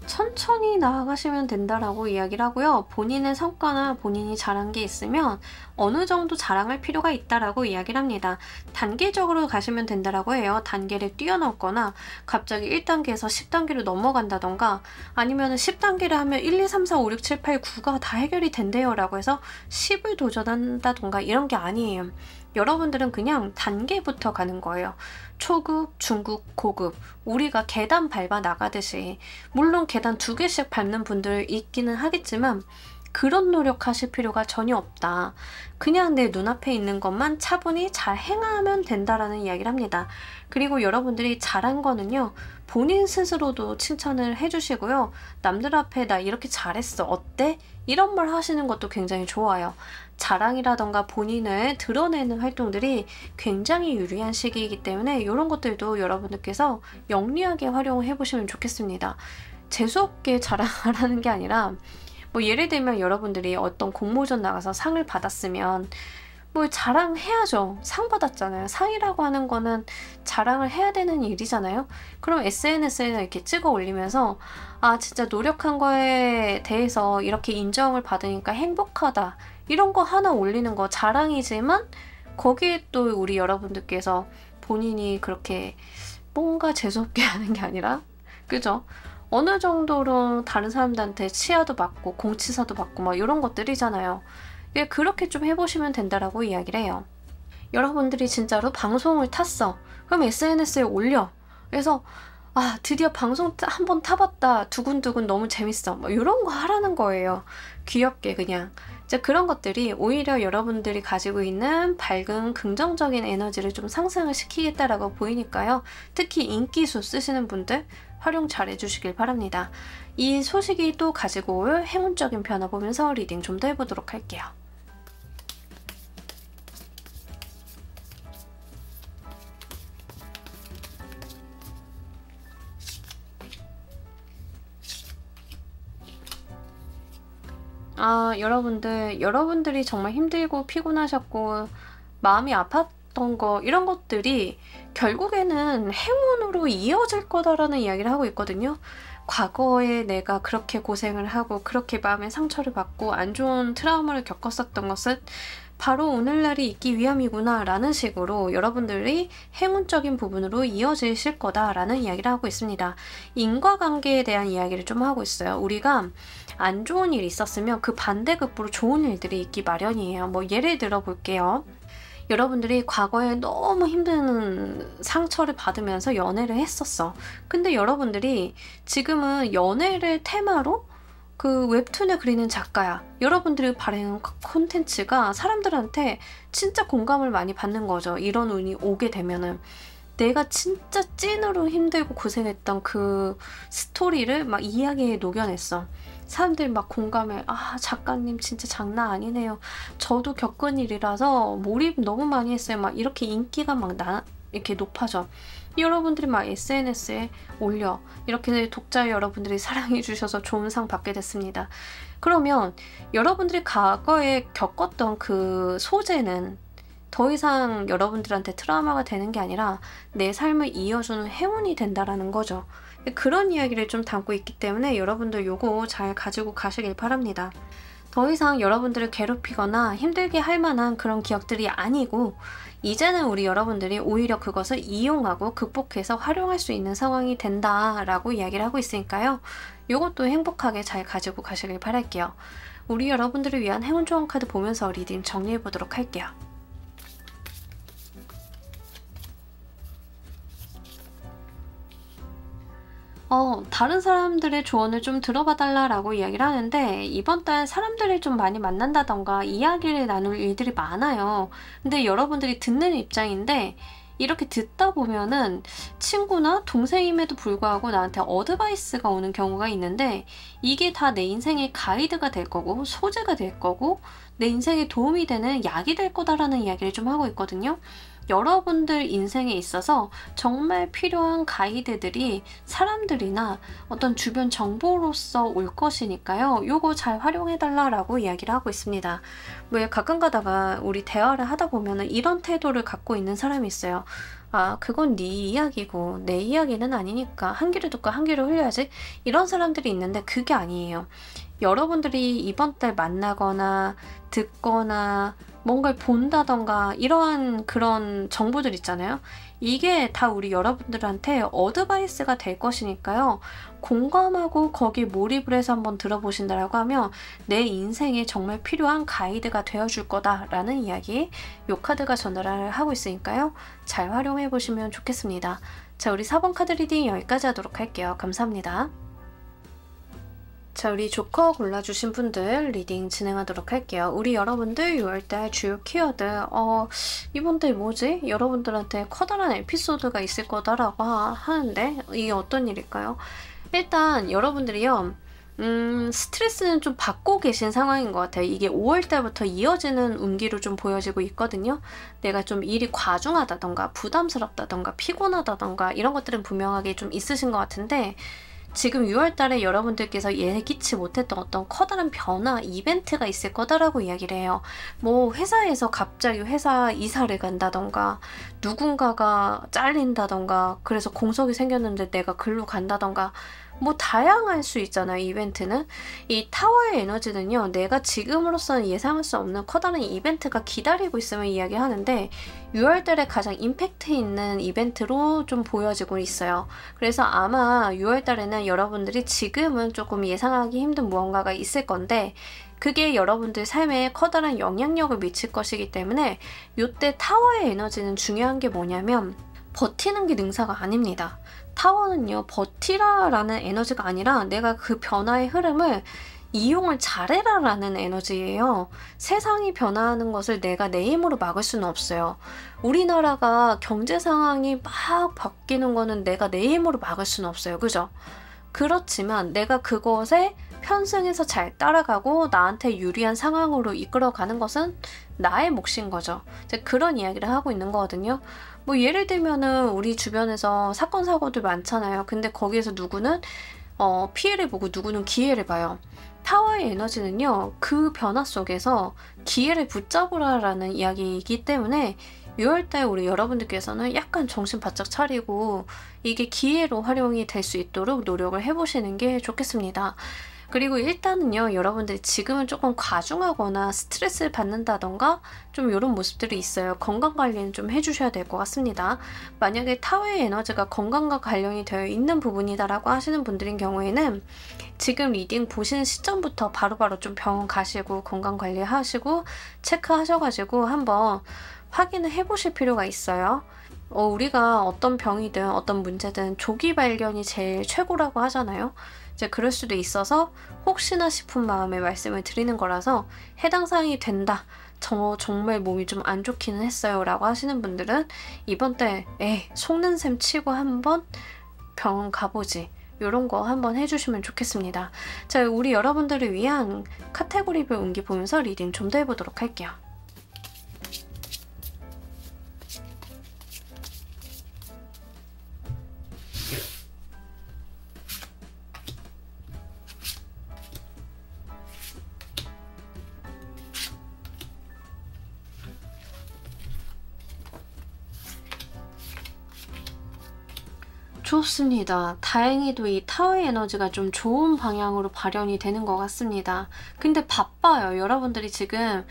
천천히 나아가시면 된다라고 이야기를 하고요. 본인의 성과나 본인이 잘한 게 있으면 어느 정도 자랑할 필요가 있다라고 이야기를 합니다. 단계적으로 가시면 된다라고 해요. 단계를 뛰어넘거나 갑자기 1단계에서 10단계로 넘어간다던가 아니면 10단계를 하면 1, 2, 3, 4, 5, 6, 7, 8, 9가 다 해결이 된대요 라고 해서 10을 도전한다던가 이런 게 아니에요. 여러분들은 그냥 단계부터 가는 거예요. 초급, 중급, 고급. 우리가 계단 밟아 나가듯이, 물론 계단 2개씩 밟는 분들 있기는 하겠지만 그런 노력하실 필요가 전혀 없다. 그냥 내 눈앞에 있는 것만 차분히 잘 행하면 된다라는 이야기를 합니다. 그리고 여러분들이 잘한 거는요. 본인 스스로도 칭찬을 해주시고요. 남들 앞에 나 이렇게 잘했어. 어때? 이런 말 하시는 것도 굉장히 좋아요. 자랑이라던가 본인을 드러내는 활동들이 굉장히 유리한 시기이기 때문에 이런 것들도 여러분들께서 영리하게 활용해 보시면 좋겠습니다. 재수없게 자랑하라는 게 아니라 뭐 예를 들면 여러분들이 어떤 공모전 나가서 상을 받았으면 뭐 자랑해야죠. 상 받았잖아요. 상이라고 하는 거는 자랑을 해야 되는 일이잖아요. 그럼 SNS에 이렇게 찍어 올리면서 아 진짜 노력한 거에 대해서 이렇게 인정을 받으니까 행복하다. 이런 거 하나 올리는 거 자랑이지만 거기에 또 우리 여러분들께서 본인이 그렇게 뭔가 재수없게 하는 게 아니라 그죠? 어느 정도로 다른 사람들한테 치아도 받고 공치사도 받고 막 이런 것들이잖아요. 그렇게 좀 해보시면 된다라고 이야기를 해요. 여러분들이 진짜로 방송을 탔어. 그럼 SNS에 올려. 그래서 아 드디어 방송 한번 타봤다. 두근두근 너무 재밌어. 뭐 이런 거 하라는 거예요. 귀엽게 그냥. 이제 그런 것들이 오히려 여러분들이 가지고 있는 밝은 긍정적인 에너지를 좀 상승을 시키겠다라고 보이니까요. 특히 인기수 쓰시는 분들 활용 잘 해주시길 바랍니다. 이 소식이 또 가지고 올 행운적인 변화 보면서 리딩 좀 더 해보도록 할게요. 여러분들이 정말 힘들고 피곤하셨고 마음이 아팠던 거 이런 것들이 결국에는 행운으로 이어질 거다라는 이야기를 하고 있거든요. 과거에 내가 그렇게 고생을 하고 그렇게 마음에 상처를 받고 안 좋은 트라우마를 겪었었던 것은 바로 오늘날이 있기 위함이구나 라는 식으로 여러분들이 행운적인 부분으로 이어지실 거다라는 이야기를 하고 있습니다. 인과관계에 대한 이야기를 좀 하고 있어요. 우리가 안 좋은 일이 있었으면 그 반대급부로 좋은 일들이 있기 마련이에요. 뭐 예를 들어 볼게요. 여러분들이 과거에 너무 힘든 상처를 받으면서 연애를 했었어. 근데 여러분들이 지금은 연애를 테마로 그 웹툰을 그리는 작가야. 여러분들이 바라는 콘텐츠가 사람들한테 진짜 공감을 많이 받는 거죠. 이런 운이 오게 되면은. 내가 진짜 찐으로 힘들고 고생했던 그 스토리를 막 이야기에 녹여냈어. 사람들이 막 공감해. 작가님 진짜 장난 아니네요. 저도 겪은 일이라서 몰입 너무 많이 했어요. 막 이렇게 인기가 이렇게 높아져. 여러분들이 막 SNS에 올려. 이렇게 독자 여러분들이 사랑해 주셔서 좋은 상 받게 됐습니다. 그러면 여러분들이 과거에 겪었던 그 소재는 더 이상 여러분들한테 트라우마가 되는 게 아니라 내 삶을 이어주는 행운이 된다라는 거죠. 그런 이야기를 좀 담고 있기 때문에 여러분들 요거 잘 가지고 가시길 바랍니다. 더 이상 여러분들을 괴롭히거나 힘들게 할 만한 그런 기억들이 아니고 이제는 우리 여러분들이 오히려 그것을 이용하고 극복해서 활용할 수 있는 상황이 된다라고 이야기를 하고 있으니까요. 요것도 행복하게 잘 가지고 가시길 바랄게요. 우리 여러분들을 위한 행운 좋은 카드 보면서 리딩 정리해 보도록 할게요. 다른 사람들의 조언을 좀 들어봐 달라라고 이야기를 하는데 이번 달 사람들을 좀 많이 만난다던가 이야기를 나눌 일들이 많아요. 근데 여러분들이 듣는 입장인데 이렇게 듣다 보면은 친구나 동생임에도 불구하고 나한테 어드바이스가 오는 경우가 있는데 이게 다 내 인생의 가이드가 될 거고 소재가 될 거고 내 인생에 도움이 되는 약이 될 거다라는 이야기를 좀 하고 있거든요. 여러분들 인생에 있어서 정말 필요한 가이드들이 사람들이나 어떤 주변 정보로서 올 것이니까요. 요거 잘 활용해달라라고 이야기를 하고 있습니다. 왜 가끔 가다가 우리 대화를 하다 보면은 이런 태도를 갖고 있는 사람이 있어요. 그건 네 이야기고 내 이야기는 아니니까 한 귀를 듣고 한 귀를 흘려야지. 이런 사람들이 있는데 그게 아니에요. 여러분들이 이번 달 만나거나 듣거나 뭔가를 본다던가 이러한 그런 정보들 있잖아요. 이게 다 우리 여러분들한테 어드바이스가 될 것이니까요. 공감하고 거기에 몰입을 해서 한번 들어보신다라고 하면 내 인생에 정말 필요한 가이드가 되어줄 거다라는 이야기 이 카드가 전달을 하고 있으니까요. 잘 활용해 보시면 좋겠습니다. 자, 우리 4번 카드 리딩 여기까지 하도록 할게요. 감사합니다. 자, 우리 조커 골라주신 분들 리딩 진행하도록 할게요. 우리 여러분들 6월달 주요 키워드 이번 달 뭐지? 여러분들한테 커다란 에피소드가 있을 거다라고 하는데 이게 어떤 일일까요? 일단 여러분들이요 스트레스는 좀 받고 계신 상황인 것 같아요. 이게 5월달부터 이어지는 운기로 좀 보여지고 있거든요. 내가 좀 일이 과중하다던가 부담스럽다던가 피곤하다던가 이런 것들은 분명하게 좀 있으신 것 같은데 지금 6월달에 여러분들께서 예기치 못했던 어떤 커다란 변화, 이벤트가 있을 거다라고 이야기를 해요. 뭐 회사에서 갑자기 회사 이사를 간다던가 누군가가 잘린다던가 그래서 공석이 생겼는데 내가 글로 간다던가 뭐 다양할 수 있잖아요. 이벤트는. 이 타워의 에너지는요. 내가 지금으로서는 예상할 수 없는 커다란 이벤트가 기다리고 있음을 이야기하는데 6월달에 가장 임팩트 있는 이벤트로 좀 보여지고 있어요. 그래서 아마 6월달에는 여러분들이 지금은 조금 예상하기 힘든 무언가가 있을 건데 그게 여러분들 삶에 커다란 영향력을 미칠 것이기 때문에 이때 타워의 에너지는 중요한 게 뭐냐면 버티는 게 능사가 아닙니다. 타워는요 버티라라는 에너지가 아니라 내가 그 변화의 흐름을 이용을 잘해라 라는 에너지예요. 세상이 변화하는 것을 내가 내 힘으로 막을 수는 없어요. 우리나라가 경제 상황이 막 바뀌는 거는 내가 내 힘으로 막을 수는 없어요. 그죠? 그렇지만 내가 그것에 편승해서 잘 따라가고 나한테 유리한 상황으로 이끌어가는 것은 나의 몫인 거죠. 이제 그런 이야기를 하고 있는 거거든요. 뭐 예를 들면은 우리 주변에서 사건 사고들 많잖아요. 근데 거기에서 누구는 피해를 보고 누구는 기회를 봐요. 타워의 에너지는요, 그 변화 속에서 기회를 붙잡으라라는 이야기이기 때문에 6월달 우리 여러분들께서는 약간 정신 바짝 차리고 이게 기회로 활용이 될 수 있도록 노력을 해보시는 게 좋겠습니다. 그리고 일단은요, 여러분들이 지금은 조금 과중하거나 스트레스를 받는다던가 좀 이런 모습들이 있어요. 건강관리는 좀 해주셔야 될 것 같습니다. 만약에 타워의 에너지가 건강과 관련이 되어 있는 부분이다라고 하시는 분들인 경우에는 지금 리딩 보시는 시점부터 바로바로 좀 병원 가시고 건강관리 하시고 체크하셔가지고 한번 확인을 해보실 필요가 있어요. 우리가 어떤 병이든 어떤 문제든 조기 발견이 제일 최고라고 하잖아요. 이제 그럴 수도 있어서 혹시나 싶은 마음에 말씀을 드리는 거라서 해당 사항이 된다. 정말 몸이 좀 안 좋기는 했어요 라고 하시는 분들은 이번 때 속는 셈 치고 한번 병원 가보지. 이런 거 한번 해주시면 좋겠습니다. 자, 우리 여러분들을 위한 카테고리별 운기 보면서 리딩 좀 더 해보도록 할게요. 좋습니다. 다행히도 이 타워의 에너지가 좀 좋은 방향으로 발현이 되는 것 같습니다. 근데 바빠요. 여러분들이 지금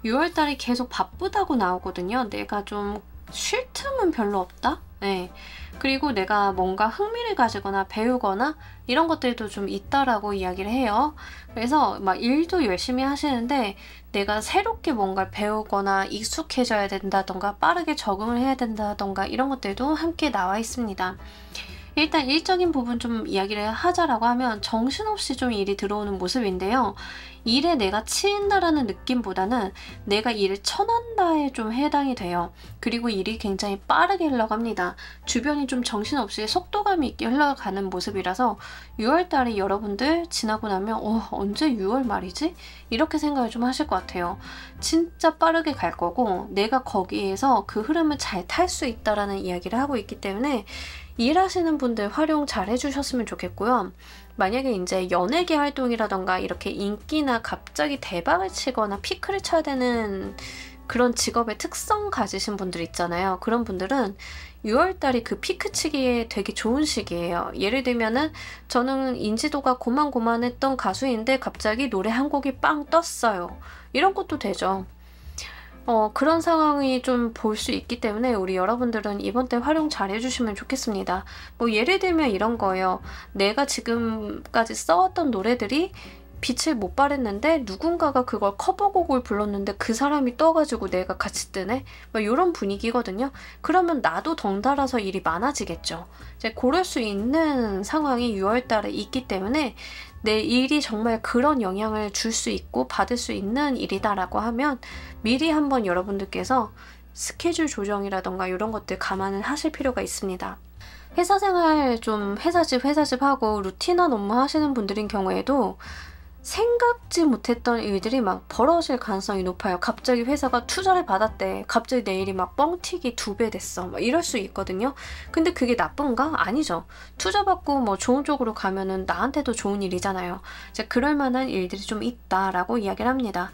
6월달이 계속 바쁘다고 나오거든요. 내가 좀 쉴 틈은 별로 없다? 네. 그리고 내가 뭔가 흥미를 가지거나 배우거나 이런 것들도 좀 있다라고 이야기를 해요. 그래서 막 일도 열심히 하시는데 내가 새롭게 뭔가를 배우거나 익숙해져야 된다던가 빠르게 적응을 해야 된다던가 이런 것들도 함께 나와 있습니다. 일단 일적인 부분 좀 이야기를 하자라고 하면 정신없이 좀 일이 들어오는 모습인데요. 일에 내가 치인다라는 느낌보다는 내가 일을 쳐난다에 좀 해당이 돼요. 그리고 일이 굉장히 빠르게 흘러갑니다. 주변이 좀 정신없이 속도감이 있게 흘러가는 모습이라서 6월달에 여러분들 지나고 나면 언제 6월 말이지? 이렇게 생각을 좀 하실 것 같아요. 진짜 빠르게 갈 거고 내가 거기에서 그 흐름을 잘 탈 수 있다라는 이야기를 하고 있기 때문에 일하시는 분들 활용 잘 해주셨으면 좋겠고요. 만약에 이제 연예계 활동이라던가 이렇게 인기나 갑자기 대박을 치거나 피크를 쳐야 되는 그런 직업의 특성 가지신 분들 있잖아요. 그런 분들은 6월달이 그 피크 치기에 되게 좋은 시기예요. 예를 들면은 저는 인지도가 고만고만했던 가수인데 갑자기 노래 한 곡이 빵 떴어요. 이런 것도 되죠. 그런 상황이 좀 볼 수 있기 때문에 우리 여러분들은 이번 때 활용 잘 해주시면 좋겠습니다. 뭐 예를 들면 이런 거예요. 내가 지금까지 써왔던 노래들이 빛을 못 발했는데 누군가가 그걸 커버곡을 불렀는데 그 사람이 떠가지고 내가 같이 뜨네? 뭐 이런 분위기거든요. 그러면 나도 덩달아서 일이 많아지겠죠. 이제 그럴 수 있는 상황이 6월달에 있기 때문에 내 일이 정말 그런 영향을 줄 수 있고 받을 수 있는 일이다라고 하면 미리 한번 여러분들께서 스케줄 조정이라던가 이런 것들 감안을 하실 필요가 있습니다. 회사 생활 좀 회사집 하고 루틴한 업무 하시는 분들인 경우에도 생각지 못했던 일들이 막 벌어질 가능성이 높아요. 갑자기 회사가 투자를 받았대. 갑자기 내일이 막 뻥튀기 2배 됐어. 막 이럴 수 있거든요. 근데 그게 나쁜가? 아니죠. 투자 받고 뭐 좋은 쪽으로 가면은 나한테도 좋은 일이잖아요. 이제 그럴 만한 일들이 좀 있다라고 이야기를 합니다.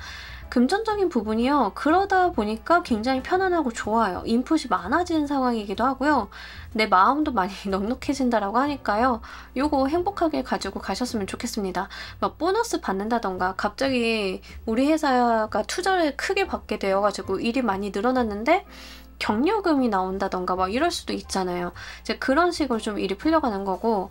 금전적인 부분이요. 그러다 보니까 굉장히 편안하고 좋아요. 인풋이 많아지는 상황이기도 하고요. 내 마음도 많이 넉넉해진다라고 하니까요. 요거 행복하게 가지고 가셨으면 좋겠습니다. 막 보너스 받는다던가 갑자기 우리 회사가 투자를 크게 받게 되어가지고 일이 많이 늘어났는데 격려금이 나온다던가 막 이럴 수도 있잖아요. 이제 그런 식으로 좀 일이 풀려가는 거고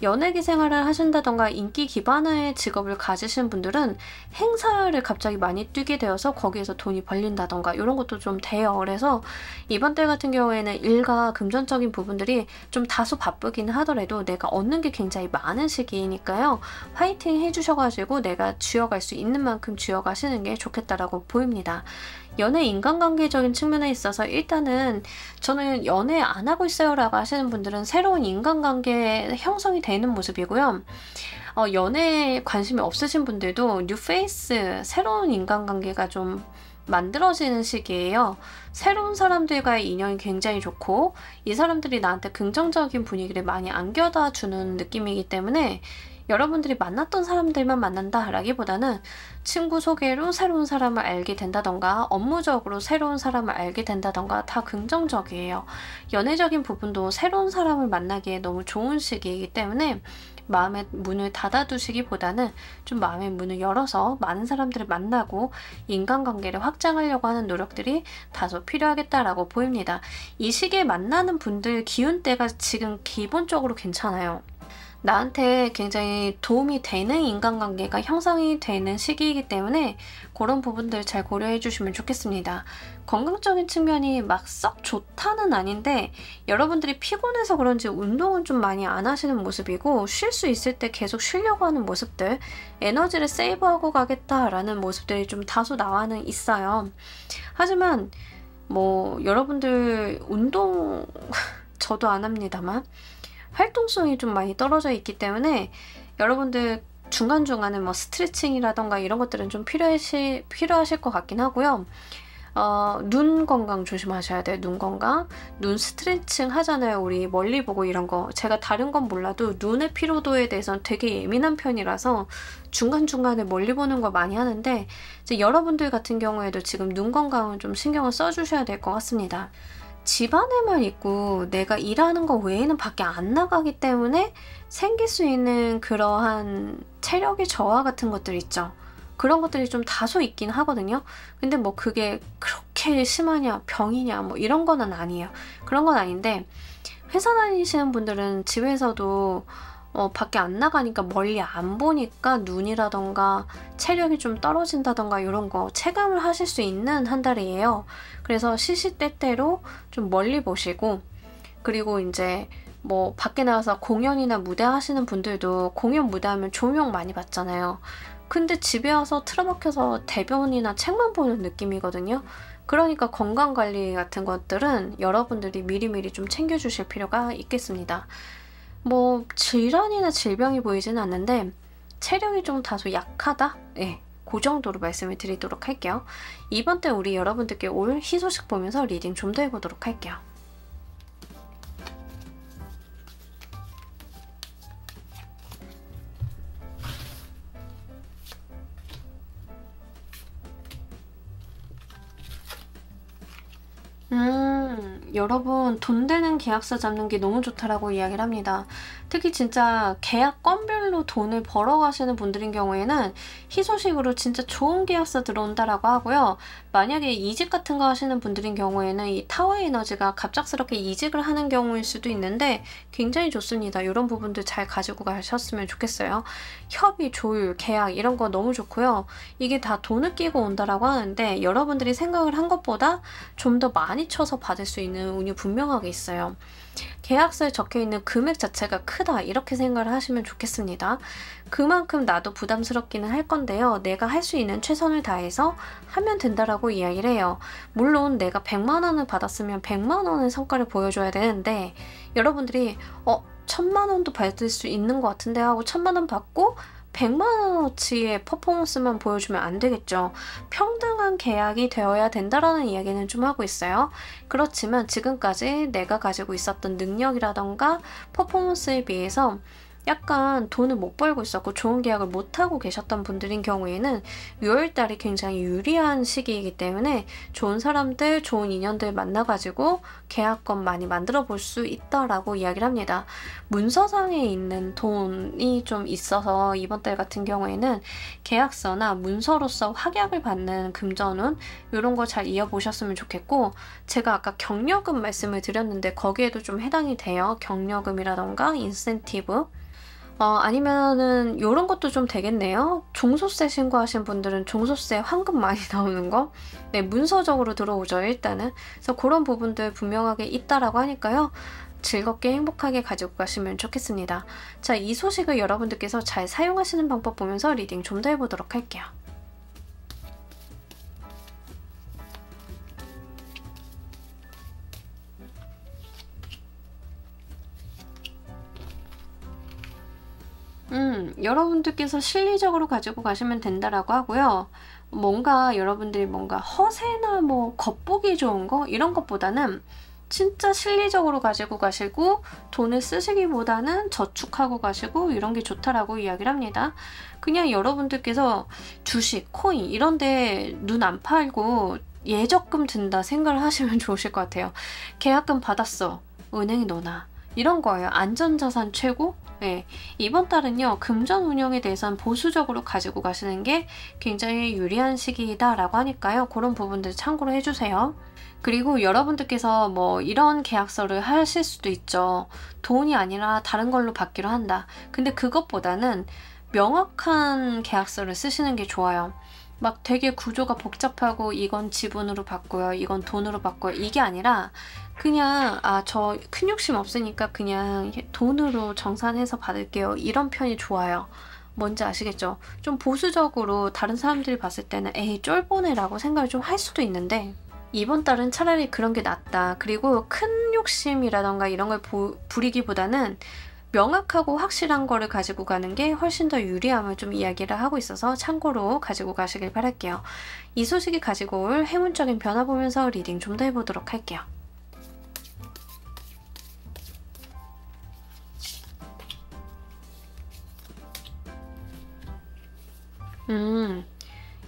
연예계 생활을 하신다던가 인기 기반의 직업을 가지신 분들은 행사를 갑자기 많이 뛰게 되어서 거기에서 돈이 벌린다던가 이런 것도 좀 돼요. 그래서 이번 달 같은 경우에는 일과 금전적인 부분들이 좀 다소 바쁘긴 하더라도 내가 얻는 게 굉장히 많은 시기이니까요. 화이팅 해주셔가지고 내가 쥐어갈 수 있는 만큼 쥐어가시는 게 좋겠다라고 보입니다. 연애 인간관계적인 측면에 있어서 일단은 저는 연애 안 하고 있어요 라고 하시는 분들은 새로운 인간관계 형성이 되는 모습이고요. 연애에 관심이 없으신 분들도 뉴페이스 새로운 인간관계가 좀 만들어지는 시기예요. 새로운 사람들과의 인연이 굉장히 좋고 이 사람들이 나한테 긍정적인 분위기를 많이 안겨다 주는 느낌이기 때문에 여러분들이 만났던 사람들만 만난다라기보다는 친구 소개로 새로운 사람을 알게 된다던가 업무적으로 새로운 사람을 알게 된다던가 다 긍정적이에요. 연애적인 부분도 새로운 사람을 만나기에 너무 좋은 시기이기 때문에 마음의 문을 닫아두시기보다는 좀 마음의 문을 열어서 많은 사람들을 만나고 인간관계를 확장하려고 하는 노력들이 다소 필요하겠다라고 보입니다. 이 시기에 만나는 분들 기운대가 지금 기본적으로 괜찮아요. 나한테 굉장히 도움이 되는 인간관계가 형성이 되는 시기이기 때문에 그런 부분들 잘 고려해 주시면 좋겠습니다. 건강적인 측면이 막 썩 좋다는 아닌데 여러분들이 피곤해서 그런지 운동은 좀 많이 안 하시는 모습이고 쉴 수 있을 때 계속 쉬려고 하는 모습들, 에너지를 세이브하고 가겠다라는 모습들이 좀 다소 나와는 있어요. 하지만 뭐 여러분들 운동 저도 안 합니다만 활동성이 좀 많이 떨어져 있기 때문에 여러분들 중간중간에 뭐 스트레칭이라던가 이런 것들은 좀 필요하실 것 같긴 하고요. 눈 건강 조심하셔야 돼요. 눈 건강. 눈 스트레칭 하잖아요. 우리 멀리 보고 이런 거. 제가 다른 건 몰라도 눈의 피로도에 대해서는 되게 예민한 편이라서 중간중간에 멀리 보는 걸 많이 하는데 이제 여러분들 같은 경우에도 지금 눈 건강은 좀 신경을 써주셔야 될 것 같습니다. 집안에만 있고 내가 일하는 거 외에는 밖에 안 나가기 때문에 생길 수 있는 그러한 체력의 저하 같은 것들 있죠. 그런 것들이 좀 다소 있긴 하거든요. 근데 뭐 그게 그렇게 심하냐 병이냐 뭐 이런 거는 아니에요. 그런 건 아닌데 회사 다니시는 분들은 집에서도 밖에 안 나가니까 멀리 안 보니까 눈이라던가 체력이 좀 떨어진다던가 이런 거 체감을 하실 수 있는 한 달이에요. 그래서 시시때때로 좀 멀리 보시고 그리고 이제 뭐 밖에 나가서 공연이나 무대 하시는 분들도 공연 무대 하면 조명 많이 받잖아요. 근데 집에 와서 틀어박혀서 대본이나 책만 보는 느낌이거든요. 그러니까 건강관리 같은 것들은 여러분들이 미리미리 좀 챙겨주실 필요가 있겠습니다. 뭐 질환이나 질병이 보이지는 않는데 체력이 좀 다소 약하다? 예, 그 정도로 말씀을 드리도록 할게요. 이번 때 우리 여러분들께 올 희소식 보면서 리딩 좀 더 해보도록 할게요. 여러분 돈 되는 계약서 잡는 게 너무 좋다라고 이야기를 합니다. 특히 진짜 계약 건별로 돈을 벌어 가시는 분들인 경우에는 희소식으로 진짜 좋은 계약서 들어온다라고 하고요. 만약에 이직 같은 거 하시는 분들인 경우에는 이 타워 에너지가 갑작스럽게 이직을 하는 경우일 수도 있는데 굉장히 좋습니다. 이런 부분들 잘 가지고 가셨으면 좋겠어요. 협의, 조율, 계약 이런 거 너무 좋고요. 이게 다 돈을 끼고 온다라고 하는데 여러분들이 생각을 한 것보다 좀 더 많이 쳐서 받을 수 있는 운이 분명하게 있어요. 계약서에 적혀있는 금액 자체가 크다 이렇게 생각을 하시면 좋겠습니다. 그만큼 나도 부담스럽기는 할 건데요. 내가 할 수 있는 최선을 다해서 하면 된다라고 이야기를 해요. 물론 내가 100만 원을 받았으면 100만 원의 성과를 보여줘야 되는데 여러분들이 1000만 원도 받을 수 있는 것 같은데 하고 1000만 원 받고 100만 원어치의 퍼포먼스만 보여주면 안 되겠죠. 평등한 계약이 되어야 된다라는 이야기는 좀 하고 있어요. 그렇지만 지금까지 내가 가지고 있었던 능력이라던가 퍼포먼스에 비해서 약간 돈을 못 벌고 있었고 좋은 계약을 못하고 계셨던 분들인 경우에는 6월달이 굉장히 유리한 시기이기 때문에 좋은 사람들, 좋은 인연들 만나가지고 계약권 많이 만들어 볼 수 있다라고 이야기를 합니다. 문서상에 있는 돈이 좀 있어서 이번 달 같은 경우에는 계약서나 문서로서 확약을 받는 금전운 이런 거 잘 이어보셨으면 좋겠고 제가 아까 경력금 말씀을 드렸는데 거기에도 좀 해당이 돼요. 경력금이라던가 인센티브 아니면은 요런 것도 좀 되겠네요. 종소세 신고하신 분들은 종소세 환급 많이 나오는 거 네, 문서적으로 들어오죠 일단은. 그래서 그런 부분들 분명하게 있다라고 하니까요. 즐겁게 행복하게 가지고 가시면 좋겠습니다. 자, 이 소식을 여러분들께서 잘 사용하시는 방법 보면서 리딩 좀 더 해보도록 할게요. 여러분들께서 실리적으로 가지고 가시면 된다라고 하고요. 뭔가 여러분들이 뭔가 허세나 뭐 겉보기 좋은 거 이런 것보다는 진짜 실리적으로 가지고 가시고 돈을 쓰시기보다는 저축하고 가시고 이런 게 좋다라고 이야기를 합니다. 그냥 여러분들께서 주식, 코인 이런 데 눈 안 팔고 예적금 든다 생각을 하시면 좋으실 것 같아요. 계약금 받았어. 은행에 넣어놔. 이런 거예요. 안전자산 최고? 네. 이번 달은요, 금전 운용에 대해서는 보수적으로 가지고 가시는 게 굉장히 유리한 시기다라고 하니까요. 그런 부분들 참고로 해주세요. 그리고 여러분들께서 뭐 이런 계약서를 하실 수도 있죠. 돈이 아니라 다른 걸로 받기로 한다. 근데 그것보다는 명확한 계약서를 쓰시는 게 좋아요. 막 되게 구조가 복잡하고 이건 지분으로 받고요. 이건 돈으로 받고요. 이게 아니라 그냥 저 큰 욕심 없으니까 그냥 돈으로 정산해서 받을게요. 이런 편이 좋아요. 뭔지 아시겠죠? 좀 보수적으로 다른 사람들이 봤을 때는 에이 쫄보네 라고 생각을 좀 할 수도 있는데 이번 달은 차라리 그런 게 낫다. 그리고 큰 욕심이라던가 이런 걸 부리기보다는 명확하고 확실한 거를 가지고 가는 게 훨씬 더 유리함을 좀 이야기를 하고 있어서 참고로 가지고 가시길 바랄게요. 이 소식이 가지고 올 행운적인 변화 보면서 리딩 좀 더 해보도록 할게요.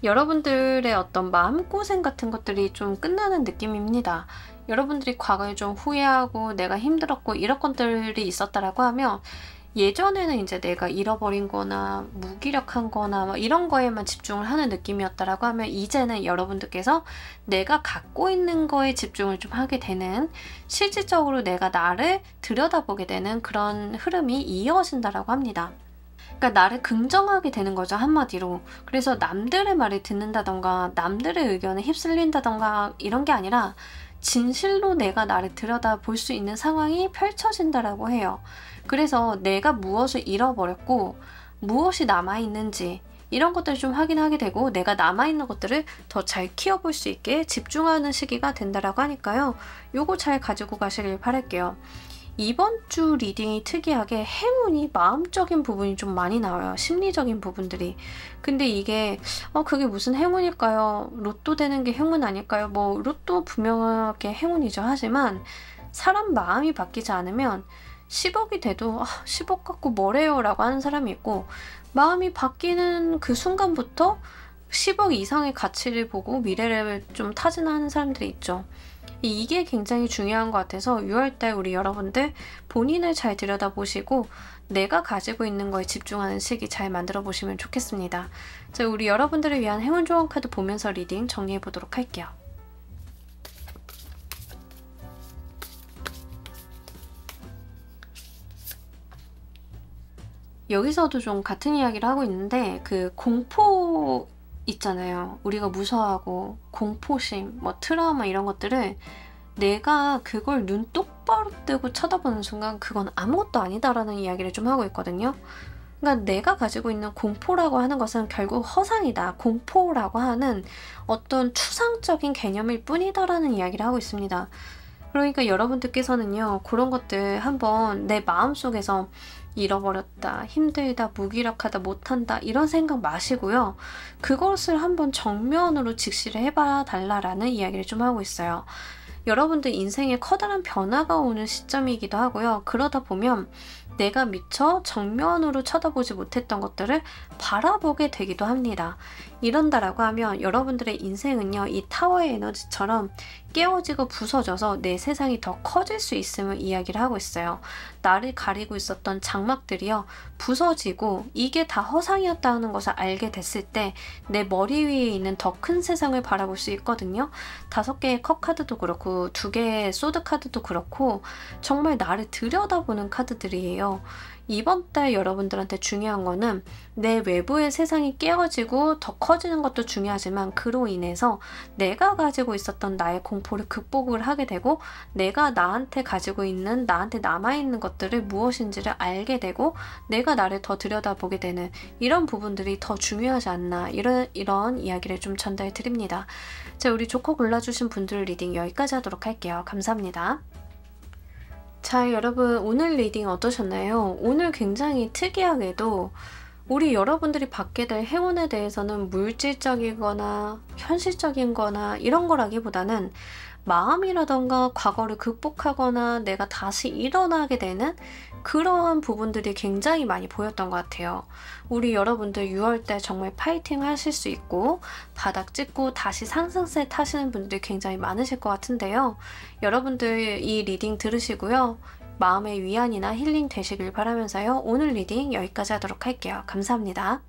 여러분들의 어떤 마음고생 같은 것들이 좀 끝나는 느낌입니다. 여러분들이 과거에 좀 후회하고 내가 힘들었고 이런 것들이 있었다라고 하면 예전에는 이제 내가 잃어버린 거나 무기력한 거나 뭐 이런 거에만 집중을 하는 느낌이었다라고 하면 이제는 여러분들께서 내가 갖고 있는 거에 집중을 좀 하게 되는 실질적으로 내가 나를 들여다보게 되는 그런 흐름이 이어진다라고 합니다. 그러니까 나를 긍정하게 되는 거죠, 한마디로. 그래서 남들의 말을 듣는다던가 남들의 의견에 휩쓸린다던가 이런 게 아니라 진실로 내가 나를 들여다볼 수 있는 상황이 펼쳐진다라고 해요. 그래서 내가 무엇을 잃어버렸고 무엇이 남아있는지 이런 것들을 좀 확인하게 되고 내가 남아있는 것들을 더 잘 키워볼 수 있게 집중하는 시기가 된다라고 하니까요. 요거 잘 가지고 가시길 바랄게요. 이번 주 리딩이 특이하게 행운이 마음적인 부분이 좀 많이 나와요. 심리적인 부분들이. 근데 이게 그게 무슨 행운일까요? 로또 되는 게 행운 아닐까요? 뭐 로또 분명하게 행운이죠. 하지만 사람 마음이 바뀌지 않으면 10억이 돼도 10억 갖고 뭐래요? 라고 하는 사람이 있고 마음이 바뀌는 그 순간부터 10억 이상의 가치를 보고 미래를 좀 타진하는 사람들이 있죠. 이게 굉장히 중요한 것 같아서 6월달 우리 여러분들 본인을 잘 들여다보시고 내가 가지고 있는 거에 집중하는 시기 잘 만들어 보시면 좋겠습니다. 자, 우리 여러분들을 위한 행운 조언 카드 보면서 리딩 정리해 보도록 할게요. 여기서도 좀 같은 이야기를 하고 있는데 그 공포 있잖아요. 우리가 무서워하고 공포심, 뭐 트라우마 이런 것들을 내가 그걸 눈 똑바로 뜨고 쳐다보는 순간 그건 아무것도 아니다라는 이야기를 좀 하고 있거든요. 그러니까 내가 가지고 있는 공포라고 하는 것은 결국 허상이다. 공포라고 하는 어떤 추상적인 개념일 뿐이다라는 이야기를 하고 있습니다. 그러니까 여러분들께서는요. 그런 것들 한번 내 마음속에서 잃어버렸다, 힘들다, 무기력하다, 못한다 이런 생각 마시고요. 그것을 한번 정면으로 직시를 해봐 달라라는 이야기를 좀 하고 있어요. 여러분들 인생에 커다란 변화가 오는 시점이기도 하고요. 그러다 보면 내가 미처 정면으로 쳐다보지 못했던 것들을 바라보게 되기도 합니다. 이런다라고 하면 여러분들의 인생은요. 이 타워의 에너지처럼 깨워지고 부서져서 내 세상이 더 커질 수 있음을 이야기를 하고 있어요. 나를 가리고 있었던 장막들이요. 부서지고 이게 다 허상이었다는 것을 알게 됐을 때 내 머리 위에 있는 더 큰 세상을 바라볼 수 있거든요. 5개의 컵 카드도 그렇고 2개의 소드 카드도 그렇고 정말 나를 들여다보는 카드들이에요. 이번 달 여러분들한테 중요한 거는 내 외부의 세상이 깨어지고 더 커지는 것도 중요하지만 그로 인해서 내가 가지고 있었던 나의 공포를 극복을 하게 되고 내가 나한테 가지고 있는 나한테 남아있는 것들을 무엇인지를 알게 되고 내가 나를 더 들여다보게 되는 이런 부분들이 더 중요하지 않나 이런 이야기를 좀 전달해 드립니다. 자, 우리 조커 골라주신 분들 리딩 여기까지 하도록 할게요. 감사합니다. 자, 여러분 오늘 리딩 어떠셨나요? 오늘 굉장히 특이하게도 우리 여러분들이 받게 될 행운에 대해서는 물질적이거나 현실적인 거나 이런 거라기보다는 마음이라던가 과거를 극복하거나 내가 다시 일어나게 되는 그러한 부분들이 굉장히 많이 보였던 것 같아요. 우리 여러분들 6월달 정말 파이팅 하실 수 있고 바닥 찍고 다시 상승세 타시는 분들이 굉장히 많으실 것 같은데요. 여러분들 이 리딩 들으시고요. 마음의 위안이나 힐링 되시길 바라면서요. 오늘 리딩 여기까지 하도록 할게요. 감사합니다.